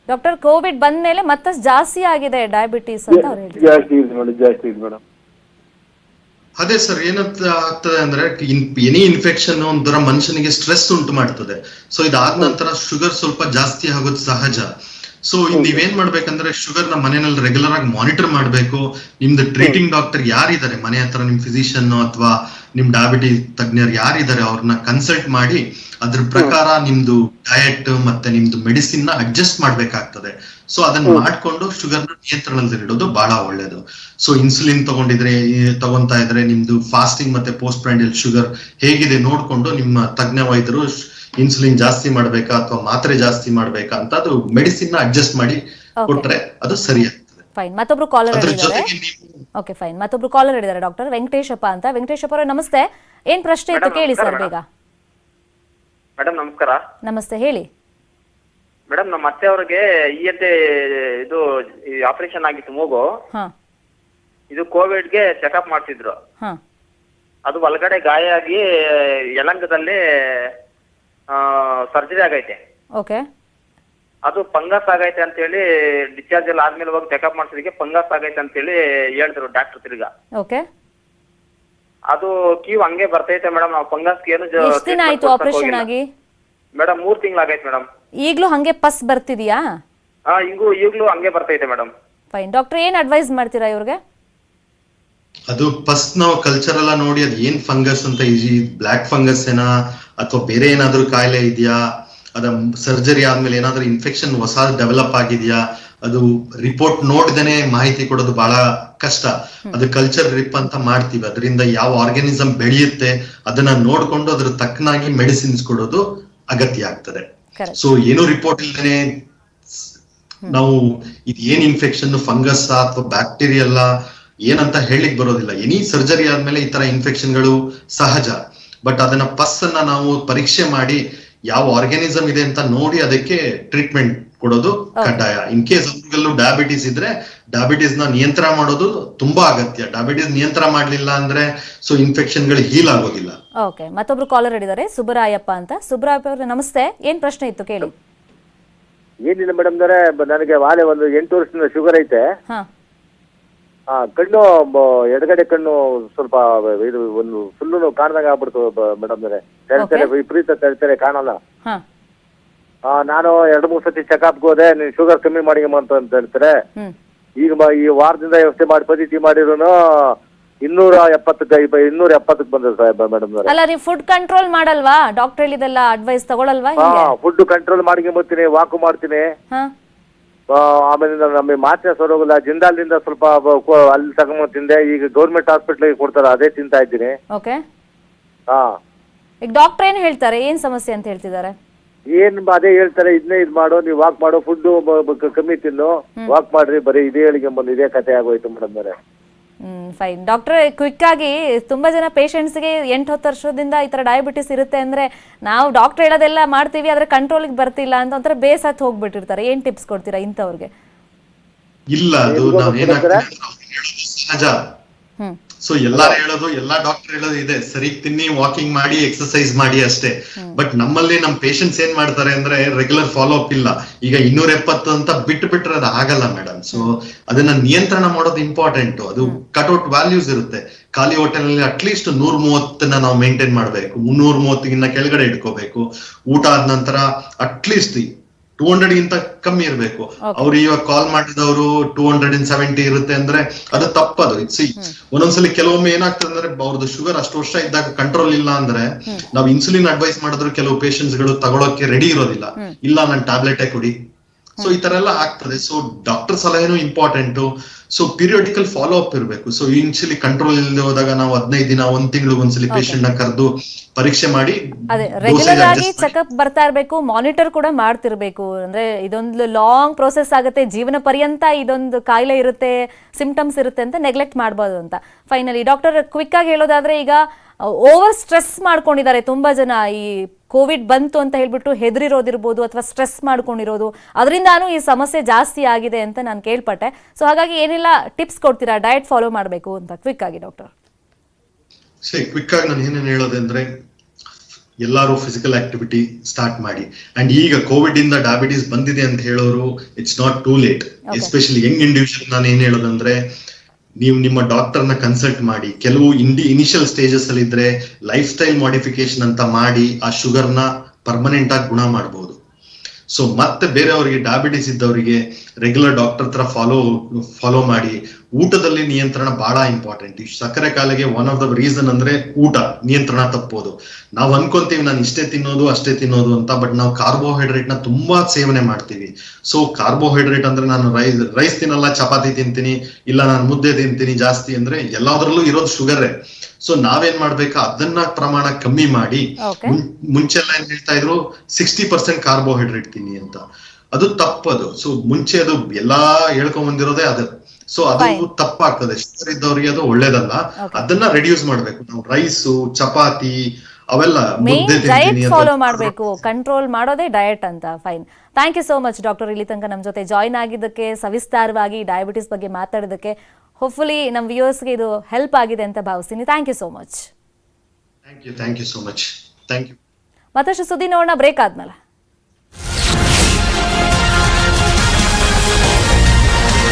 ಡಾಕ್ಟರ್, ಕೋವಿಡ್ ಬಂದ್ಮೇಲೆ ಮತ್ತಷ್ಟು ಜಾಸ್ತಿ ಆಗಿದೆ ಡಯಾಬಿಟಿಸ್ ಅಂತ ಅವ್ರು ಹೇಳಿದ್ರು. ಜಾಸ್ತಿ ಇದೆ ಮೇಡಮ್. ಅದೇ ಸರ್ ಏನಂತ ಆಗ್ತದೆ ಅಂದ್ರೆ ಎನಿ ಇನ್ಫೆಕ್ಷನ್ ಒಂಥರ ಮನುಷ್ಯನಿಗೆ ಸ್ಟ್ರೆಸ್ ಉಂಟು ಮಾಡ್ತದೆ. ಸೊ ಇದಾದ ನಂತರ ಶುಗರ್ ಸ್ವಲ್ಪ ಜಾಸ್ತಿ ಆಗೋದು ಸಹಜ. ಸೊ ನೀವೇನ್ ಮಾಡ್ಬೇಕಂದ್ರೆ ಶುಗರ್ ನ ಮನೆಯಲ್ಲಿ ರೆಗ್ಯುಲರ್ ಆಗಿ ಮಾನಿಟರ್ ಮಾಡ್ಬೇಕು. ನಿಮ್ದು ಟ್ರೀಟಿಂಗ್ ಡಾಕ್ಟರ್ ಯಾರಿದ್ದಾರೆ ಮನೆ ಹತ್ರ, ನಿಮ್ ಫಿಸಿಷಿಯನ್ ಅಥವಾ ನಿಮ್ ಡಯಾಬಿಟಿಸ್ ತಜ್ಞರು ಯಾರಿದ್ದಾರೆ ಅವ್ರನ್ನ ಕನ್ಸಲ್ಟ್ ಮಾಡಿ ಅದ್ರ ಪ್ರಕಾರ ನಿಮ್ದು ಡಯಟ್ ಮತ್ತೆ ನಿಮ್ದು ಮೆಡಿಸಿನ್ ನ ಅಡ್ಜಸ್ಟ್ ಮಾಡ್ಬೇಕಾಗ್ತದೆ. ಸೊ ಅದನ್ನ ಮಾಡ್ಕೊಂಡು ಶುಗರ್ ನ ನಿಯಂತ್ರಣದಲ್ಲಿ ಇಡೋದು ಬಹಳ ಒಳ್ಳೇದು. ಸೊ ಇನ್ಸುಲಿನ್ ತಗೊಂತಾ ಇದ್ರೆ ನಿಮ್ದು ಫಾಸ್ಟಿಂಗ್ ಮತ್ತೆ ಪೋಸ್ಟ್ ಪ್ರ್ಯಾಂಡಿಯಲ್ ಶುಗರ್ ಹೇಗಿದೆ ನೋಡ್ಕೊಂಡು ನಿಮ್ಮ ತಜ್ಞ ವೈದ್ಯರು ಇನ್ಸುಲಿನ್ ಜಾಸ್ತಿ ಮಾಡ್ಬೇಕಾ ಅಥವಾ ಮಾತ್ರೆ ಜಾಸ್ತಿ ಮಾಡ್ಬೇಕಾ ಅಂತ ಅದು ಮೆಡಿಸಿನ್ ನ ಅಡ್ಜಸ್ಟ್ ಮಾಡಿ ಕೊಟ್ರೆ ಅದು ಸರಿ ಆಗ್ತದೆ. ಫೈನ್. ಮತ್ತೊಬ್ರು ಕಾಲರ್ ಅದ್ರ ಇದ್ದಾರೆ. ಜೊತೆಗೆ ನೀವು ಓಕೆ ಫೈನ್. ಮತ್ತೊಬ್ರು ಕಾಲರ್ ಇದ್ದಾರೆ ಡಾಕ್ಟರ್ ವೆಂಕಟೇಶಪ್ಪ ಅಂತ. ವೆಂಕಟೇಶಪ್ಪ ಅವರೇ ನಮಸ್ತೆ. ಏನ್ ಪ್ರಶ್ನೆ ಇತ್ತು ಕೇಳಿ ಸರ್ ಬೇಗ. ಮೇಡಮ್ ನಮಸ್ಕಾರ. ನಮಸ್ತೆ, ಹೇಳಿ ಮೇಡಮ್ ನಮ್ಮ ಅತ್ತೆ ಅವ್ರಿಗೆ ಇದು ಆಪರೇಷನ್ ಆಗಿತ್ತು ಮೂಗು. ಹಾ ಇದು ಕೋವಿಡ್ಗೆ ಚೆಕಪ್ ಮಾಡ್ತಿದ್ರು. ಹಾ ಅದು ಒಳಗಡೆ ಗಾಯ ಆಗಿ ಯಲಂಕದಲ್ಲಿ ಸರ್ಜರಿ ಆಗೈತೆ. ಓಕೆ. ಅದು ಫಂಗಸ್ ಆಗೈತೆ ಅಂತ ಹೇಳಿ ಡಿಸ್ಚಾರ್ಜ್ ಎಲ್ಲ ಆದ್ಮೇಲೆ ಹೋಗಿ ಚೆಕಪ್ ಮಾಡ್ತಿದ್ದಕ್ಕೆ ಫಂಗಸ್ ಆಗೈತೆ ಅಂತ ಹೇಳಿ ಹೇಳಿದ್ರು ಡಾಕ್ಟರ್ ತಿರ್ಗಾ. ಓಕೆ. ಅದು ಕ್ಯೂ ಹಂಗೆ ಬರ್ತೈತೆ ಮೇಡಮ್. ನಾವು ಫಂಗಸ್ ಏನು ಎಷ್ಟು ದಿನ ಆಯ್ತು ಆಪರೇಷನ್ ಆಗಿ? ಮೇಡಮ್ 3 ತಿಂಗಳಾಗೈತೆ ಮೇಡಮ್. ಈಗ್ಲೂ ಹಂಗೆ ಪಸ್ ಬರ್ತಿದ್ಯಾ? ಈಗ್ಲೂ ಹಂಗೆ ಬರ್ತೈತೆ ಮೇಡಮ್. ಫೈನ್. ಡಾಕ್ಟರ್ ಏನ್ ಅಡ್ವೈಸ್ ಮಾಡ್ತೀರಾ ಇವ್ರಿಗೆ? ಅದು ಫಸ್ಟ್ ನಾವು ಕಲ್ಚರ್ ಎಲ್ಲ ನೋಡಿ ಅದು ಏನ್ ಫಂಗಸ್ ಅಂತ, ಬ್ಲಾಕ್ ಫಂಗಸ್ ಏನಾ ಅಥವಾ ಬೇರೆ ಏನಾದ್ರೂ ಕಾಯಿಲೆ ಇದೆಯಾ, ಅದ ಸರ್ಜರಿ ಆದ್ಮೇಲೆ ಏನಾದ್ರೂ ಇನ್ಫೆಕ್ಷನ್ ಹೊಸ ಡೆವಲಪ್ ಆಗಿದ್ಯಾ, ಅದು ರಿಪೋರ್ಟ್ ನೋಡ್ದೇನೆ ಮಾಹಿತಿ ಕೊಡೋದು ಬಹಳ ಕಷ್ಟ. ಅದು ಕಲ್ಚರ್ ರಿಪ್ ಅಂತ ಮಾಡ್ತೀವಿ. ಅದರಿಂದ ಯಾವ ಆರ್ಗಾನಿಸಮ್ ಬೆಳೆಯುತ್ತೆ ಅದನ್ನ ನೋಡ್ಕೊಂಡು ಅದ್ರ ತಕ್ಕನಾಗಿ ಮೆಡಿಸಿನ್ಸ್ ಕೊಡೋದು ಅಗತ್ಯ ಆಗ್ತದೆ. ಸೊ ಏನು ರಿಪೋರ್ಟ್ ಇಲ್ದೇನೆ ನಾವು ಇದು ಏನ್ ಇನ್ಫೆಕ್ಷನ್ ಫಂಗಸ್ ಅಥವಾ ಬ್ಯಾಕ್ಟೀರಿಯಲ್ಲ ಏನಂತ ಹೇಳಿಕ್ ಬರೋದಿಲ್ಲ. ಎನಿ ಸರ್ಜರಿ ಆದ್ಮೇಲೆ ಈ ತರ ಇನ್ಫೆಕ್ಷನ್ಗಳು ಸಹಜ. ಬಟ್ ಅದನ್ನ ಪಸ್ ಅನ್ನ ನಾವು ಪರೀಕ್ಷೆ ಮಾಡಿ ಯಾವ ಆರ್ಗಾನಿಸಮ್ ಇದೆ ಅಂತ ನೋಡಿ ಅದಕ್ಕೆ ಟ್ರೀಟ್ಮೆಂಟ್ ಕೊಡೋದು ಕಡ್ಡಾಯ. ಇನ್ ಕೇಸ್ ಅವ್ರಿಗೆಲ್ಲೂ ಡಯಾಬಿಟಿಸ್ ಇದ್ರೆ ಡಯಾಬಿಟಿಸ್ ನ ನಿಯಂತ್ರಣ ಮಾಡೋದು ತುಂಬಾ ಅಗತ್ಯ. ಡಯಾಬಿಟಿಸ್ ನಿಯಂತ್ರಣ ಮಾಡ್ಲಿಲ್ಲ ಅಂದ್ರೆ ಸೊ ಇನ್ಫೆಕ್ಷನ್ ಗಳು ಹೀಲ್ ಆಗೋದಿಲ್ಲ. ಓಕೆ. ಮತ್ತೊಬ್ರು ಕಾಲರ್ ಹಿಡಿದಾರೆ ಸುಬ್ಬರಾಯಪ್ಪ ಅಂತ. ಸುಬ್ಬರಾಯಪ್ಪ ಅವರೇ ನಮಸ್ತೆ. ಏನ್ ಪ್ರಶ್ನೆ ಇತ್ತು ಕೇಳಿ. ಏನಿಲ್ಲ ಮೇಡಮ್ ನನಗೆ ವಾಲೆ ಒಂದು 8 ವರ್ಷದಿಂದ ಶುಗರ್ ಐತೆ. ಹಾ ಕಣ್ಣು ಎಡಗಡೆ ಕಣ್ಣು ಸ್ವಲ್ಪ ಇದು ಒಂದು ಫುಲ್ಲು ಕಾಣ್ದಂಗ ಆಗ್ಬಿಡ್ತು ಮೇಡಮ್. ತೆರೆತಾರೆ ವಿಪರೀತ ತೆರೆತಾರೆ ಕಾಣಲ್ಲ. ನಾನು 2-3 ಸತಿ ಚೆಕಪ್ ಹೋದೆ. ನೀನ್ ಶುಗರ್ ಕಮ್ಮಿ ಮಾಡಿಗಮ್ಮ ಅಂತ ಹೇಳ್ತಾರೆ. ಈಗ ಈ ವಾರದಿಂದ ವ್ಯವಸ್ಥೆ ಮಾಡಿ ಪದ್ಧತಿ ಮಾಡಿರೋನು 270 ಬಂದಿದೆ ಮೇಡಮ್. ಅಲ್ಲ, ನೀವು ಫುಡ್ ಕಂಟ್ರೋಲ್ ಮಾಡಲ್ವಾ? ಡಾಕ್ಟರ್ ಹೇಳಿದೆಲ್ಲ ಅಡ್ವೈಸ್ ತಗೊಳಲ್ವಾ? ಫುಡ್ ಕಂಟ್ರೋಲ್ ಮಾಡ್ಕೊಂಬರ್ತೀನಿ, ವಾಕು ಮಾಡ್ತೀನಿ. ಆಮೇಲೆ ನಮಗೆ ಮಾತ್ರೆ ಸರೋಗಲ್ಲ. ಜಿಂದಾಲ್ದಿಂದ ಸ್ವಲ್ಪ ಅಲ್ಲಿ ತಗೊಂಡ್ ತಿಂದೆ. ಈಗ ಗೌರ್ಮೆಂಟ್ ಹಾಸ್ಪಿಟ್ಲಿಗೆ ಕೊಡ್ತಾರೆ, ಅದೇ ತಿಂತಾ ಇದ್ದೀನಿ. ಓಕೆ. ಈಗ ಡಾಕ್ಟರ್ ಏನ್ ಹೇಳ್ತಾರೆ? ಏನ್ ಸಮಸ್ಯೆ ಅಂತ ಹೇಳ್ತಿದ್ದಾರೆ? ಏನ್ ಅದೇ ಹೇಳ್ತಾರೆ, ಇದನ್ನೇ ಇದ್ ಮಾಡು, ನೀವು ವಾಕ್ ಮಾಡೋ, ಫುಡ್ ಕಮ್ಮಿ ತಿನ್ನು, ವಾಕ್ ಮಾಡ್ರಿ, ಬರೀ ಇದೇ ಹೇಳಿಕೆ ಬಂದು ಇದೇ ಕತೆ ಆಗೋಯ್ತು ಮೇಡಮ್. ಫೈನ್. ಡಾಕ್ಟರ್ ಕ್ವಿಕ್ ಆಗಿ ತುಂಬಾ ಜನ ಪೇಷಂಟ್ಸ್ಗೆ 8-10 ವರ್ಷದಿಂದ ಈ ತರ ಡಯಾಬಿಟಿಸ್ ಇರುತ್ತೆ ಅಂದ್ರೆ ನಾವು ಡಾಕ್ಟರ್ ಹೇಳೋದೆಲ್ಲ ಮಾಡ್ತೀವಿ ಆದ್ರೆ ಕಂಟ್ರೋಲ್ಗೆ ಬರ್ತಿಲ್ಲ ಅಂತ ಒಂಥರ ಬೇಸತ್ ಹೋಗ್ಬಿಟ್ಟಿರ್ತಾರೆ. ಏನ್ ಟಿಪ್ಸ್ ಕೊಡ್ತೀರಾ ಇಂಥವ್ರಿಗೆ? ಇಲ್ಲ, ಅದು ನಾವೇನಾಗ್ತದೆ ಸಹಜ. ಸೊ ಎಲ್ಲಾರು ಹೇಳೋದು, ಎಲ್ಲಾ ಡಾಕ್ಟರ್ ಹೇಳೋದು ಇದೆ, ಸರಿ ತಿನ್ನಿ, ವಾಕಿಂಗ್ ಮಾಡಿ, ಎಕ್ಸರ್ಸೈಸ್ ಮಾಡಿ ಅಷ್ಟೇ. ಬಟ್ ನಮ್ಮಲ್ಲಿ ನಮ್ ಪೇಷಂಟ್ಸ್ ಏನ್ ಮಾಡ್ತಾರೆ ಅಂದ್ರೆ ರೆಗ್ಯುಲರ್ ಫಾಲೋ ಅಪ್ ಇಲ್ಲ. ಈಗ 270 ಅಂತ ಬಿಟ್ರೆ ಅದು ಆಗಲ್ಲ ಮೇಡಮ್. ಸೊ ಅದನ್ನ ನಿಯಂತ್ರಣ ಮಾಡೋದು ಇಂಪಾರ್ಟೆಂಟ್. ಅದು ಕಟ್ಔಟ್ ವ್ಯಾಲ್ಯೂಸ್ ಇರುತ್ತೆ. ಖಾಲಿ ಹೋಟೆಲ್ ಅಟ್ಲೀಸ್ಟ್ 130 ನಾವು ಮೇಂಟೈನ್ ಮಾಡ್ಬೇಕು. 330 ಕೆಳಗಡೆ ಇಟ್ಕೋಬೇಕು. ಊಟ ಆದ ನಂತರ ಅಟ್ಲೀಸ್ಟ್ 200 ಗಿಂತ ಕಮ್ಮಿ ಇರಬೇಕು. ಅವ್ರು ಇವಾಗ ಕಾಲ್ ಮಾಡಿದವರು 270 ಇರುತ್ತೆ ಅಂದ್ರೆ ಅದು ತಪ್ಪದು. ಒಂದೊಂದ್ಸಲಿ ಕೆಲವೊಮ್ಮೆ ಏನಾಗ್ತದೆ ಅಂದ್ರೆ ಅವ್ರದ್ದು ಶುಗರ್ ಅಷ್ಟು ವರ್ಷ ಇದ್ದಾಗ ಕಂಟ್ರೋಲ್ ಇಲ್ಲ ಅಂದ್ರೆ ನಾವು ಇನ್ಸುಲಿನ್ ಅಡ್ವೈಸ್ ಮಾಡಿದ್ರು ಕೆಲವು ಪೇಷಂಟ್ಸ್ ಗಳು ತಗೊಳಕ್ಕೆ ರೆಡಿ ಇರೋದಿಲ್ಲ. ಇಲ್ಲ ನಾನು ಟ್ಯಾಬ್ಲೆಟೇ ಕೊಡಿ. ಸೊ ಈ ತರ ಎಲ್ಲ ಆಗ್ತದೆ. ಸೊ ಡಾಕ್ಟರ್ ಸಲಹೆನೂ important. So periodical follow up ಇರಬೇಕು. ಸೊ ಇನ್ಶಿಯಲಿ ಕಂಟ್ರೋಲ್ ಇಲ್ಲದೆ ಹೋದಾಗ ನಾವು 15 ದಿನ 1 ತಿಂಗಳಿಗೆ ಒಂದ್ಸಲಿ ಪೇಷಂಟ್ ನ ಕರೆದು ಪರೀಕ್ಷೆ ಮಾಡಿ ರೆಗ್ಯುಲರ್ ಆಗಿ ಚೆಕಪ್ ಬರ್ತಾ ಇರ್ಬೇಕು, ಮಾನಿಟರ್ ಕೂಡ ಮಾಡ್ತಿರ್ಬೇಕು. ಅಂದ್ರೆ ಇದೊಂದು ಲಾಂಗ್ ಪ್ರೋಸೆಸ್ ಆಗುತ್ತೆ, ಜೀವನ ಪರ್ಯಂತ ಇದೊಂದು ಕಾಯಿಲೆ ಇರುತ್ತೆ, ಸಿಂಪ್ಟಮ್ಸ್ ಇರುತ್ತೆ ಅಂತ ನೆಗ್ಲೆಕ್ಟ್ ಮಾಡಬಹುದು ಅಂತ. ಫೈನಲಿ ಡಾಕ್ಟರ್ ಕ್ವಿಕ್ ಆಗಿ ಹೇಳೋದಾದ್ರೆ, ಈಗ ಓವರ್ ಸ್ಟ್ರೆಸ್ ಮಾಡ್ಕೊಂಡಿದ್ದಾರೆ ತುಂಬಾ ಜನ. ಈ ಕೋವಿಡ್ ಬಂತು ಅಂತ ಹೇಳ್ಬಿಟ್ಟು ಹೆದರಿರೋದಿರ್ಬೋದು ಅಥವಾ ಸ್ಟ್ರೆಸ್ ಮಾಡ್ಕೊಂಡಿರೋದು, ಅದರಿಂದಾನು ಈ ಸಮಸ್ಯೆ ಜಾಸ್ತಿ ಆಗಿದೆ ಅಂತ ನಾನು ಕೇಳ್ಪಟ್ಟೆ. ಸೊ ಹಾಗಾಗಿ ಏನೆಲ್ಲ ಟಿಪ್ಸ್ ಕೊಡ್ತೀರಾ ಡಯಟ್ ಫಾಲೋ ಮಾಡಬೇಕು ಅಂತ ಕ್ವಿಕ್ ಆಗಿ ಡಾಕ್ಟರ್? ಕ್ವಿಕ್ ಆಗಿ ನಾನು ಏನೇನು ಹೇಳೋದಂದ್ರೆ, ಎಲ್ಲಾರು ಫಿಸಿಕಲ್ ಆಕ್ಟಿವಿಟಿ ಸ್ಟಾರ್ಟ್ ಮಾಡಿ. ಅಂಡ್ ಈಗ ಕೋವಿಡ್ ಇಂದ ಡಯಾಬಿಟಿಸ್ ಬಂದಿದೆ ಅಂತ ಹೇಳೋರು it's not too late. Especially Young individual ನಾನು ಏನ್ ಹೇಳೋದಂದ್ರೆ, ನೀವು ನಿಮ್ಮ ಡಾಕ್ಟರ್ನ ಕನ್ಸಲ್ಟ್ ಮಾಡಿ. ಕೆಲವು ಇನಿಷಿಯಲ್ ಸ್ಟೇಜಸ್ ಅಲ್ಲಿ ಇದ್ರೆ ಲೈಫ್ ಸ್ಟೈಲ್ ಮಾಡಿಫಿಕೇಶನ್ ಅಂತ ಮಾಡಿ ಆ ಶುಗರ್ನ ಪರ್ಮನೆಂಟ್ ಆಗಿ ಗುಣ ಮಾಡಬಹುದು. ಸೊ ಮತ್ತೆ ಬೇರೆಯವರಿಗೆ ಡಯಾಬಿಟಿಸ್ ಇದ್ದವರಿಗೆ ರೆಗ್ಯುಲರ್ ಡಾಕ್ಟರ್ ಹತ್ರ ಫಾಲೋ ಮಾಡಿ. ಊಟದಲ್ಲಿ ನಿಯಂತ್ರಣ ಬಹಳ ಇಂಪಾರ್ಟೆಂಟ್. ಈ ಸಕ್ಕರೆ ಕಾಯಿಲೆಗೆ ಒನ್ ಆಫ್ ದ ರೀಸನ್ ಅಂದ್ರೆ ಊಟ ನಿಯಂತ್ರಣ ತಪ್ಪೋದು. ನಾವು ಅನ್ಕೊಂತೀವಿ ನಾನು ಇಷ್ಟೇ ತಿನ್ನೋದು ಅಷ್ಟೇ ತಿನ್ನೋದು ಅಂತ, ಬಟ್ ನಾವು ಕಾರ್ಬೋಹೈಡ್ರೇಟ್ ನ ತುಂಬಾ ಸೇವನೆ ಮಾಡ್ತೀವಿ. ಸೊ ಕಾರ್ಬೋಹೈಡ್ರೇಟ್ ಅಂದ್ರೆ ನಾನು ರೈಸ್ ತಿನ್ನಲ್ಲ, ಚಪಾತಿ ತಿಂತೀನಿ, ಇಲ್ಲ ನಾನು ಮುದ್ದೆ ತಿಂತೀನಿ ಜಾಸ್ತಿ ಅಂದ್ರೆ ಎಲ್ಲಾದ್ರಲ್ಲೂ ಇರೋದು ಶುಗರೇ. ಸೊ ನಾವೇನ್ ಮಾಡ್ಬೇಕು, ಅದನ್ನ ಪ್ರಮಾಣ ಕಮ್ಮಿ ಮಾಡಿ. ಮುಂಚೆಲ್ಲ ಏನ್ ಹೇಳ್ತಾ ಇದ್ರು 60% ಕಾರ್ಬೋಹೈಡ್ರೇಟ್ ತಿನ್ನಿ ಅಂತ, ಅದು ತಪ್ಪದು. ಸೊ ಮುಂಚೆ ಅದು ಎಲ್ಲಾ ಹೇಳ್ಕೊಂಡ್ ಬಂದಿರೋದೇ ಅದು. ಸೊ ಅದು ತಪ್ಪಾಗ್ತದೆ. ಶುಗರ್ ಇದ್ದವ್ರಿಗೆ ಅದು ಒಳ್ಳೇದಲ್ಲ. ಅದನ್ನ ರೆಡ್ಯೂಸ್ ಮಾಡ್ಬೇಕು. ನಾವು ರೈಸು ಚಪಾತಿ ಅವೆಲ್ಲ ಡಯಟ್ ಫಾಲೋ ಮಾಡಬೇಕು, ಕಂಟ್ರೋಲ್ ಮಾಡೋದೇ ಡಯಟ್ ಅಂತ. Fine, thank you so much doctor. ಇಲ್ಲಿ ತನಕ ನಮ್ಮ ಜೊತೆ ಜಾಯಿನ್ ಆಗಿದ್ದಕ್ಕೆ, ಸವಿಸ್ತಾರವಾಗಿ ಡಯಾಬಿಟಿಸ್ ಬಗ್ಗೆ ಮಾತಾಡೋದಕ್ಕೆ. ಹೋಪ್ಫುಲಿ ನಮ್ಮ ವ್ಯೂವರ್ಸ್ಗೆ ಇದು ಹೆಲ್ಪ್ ಆಗಿದೆ ಅಂತ ಭಾವಿಸ್ತೀನಿ. Thank you so much. Thank you so much. Thank you. ಮತ್ತಷ್ಟು ಸುದ್ದಿ ನೋಡೋಣ ಬ್ರೇಕ್ ಆದ್ಮೇಲೆ.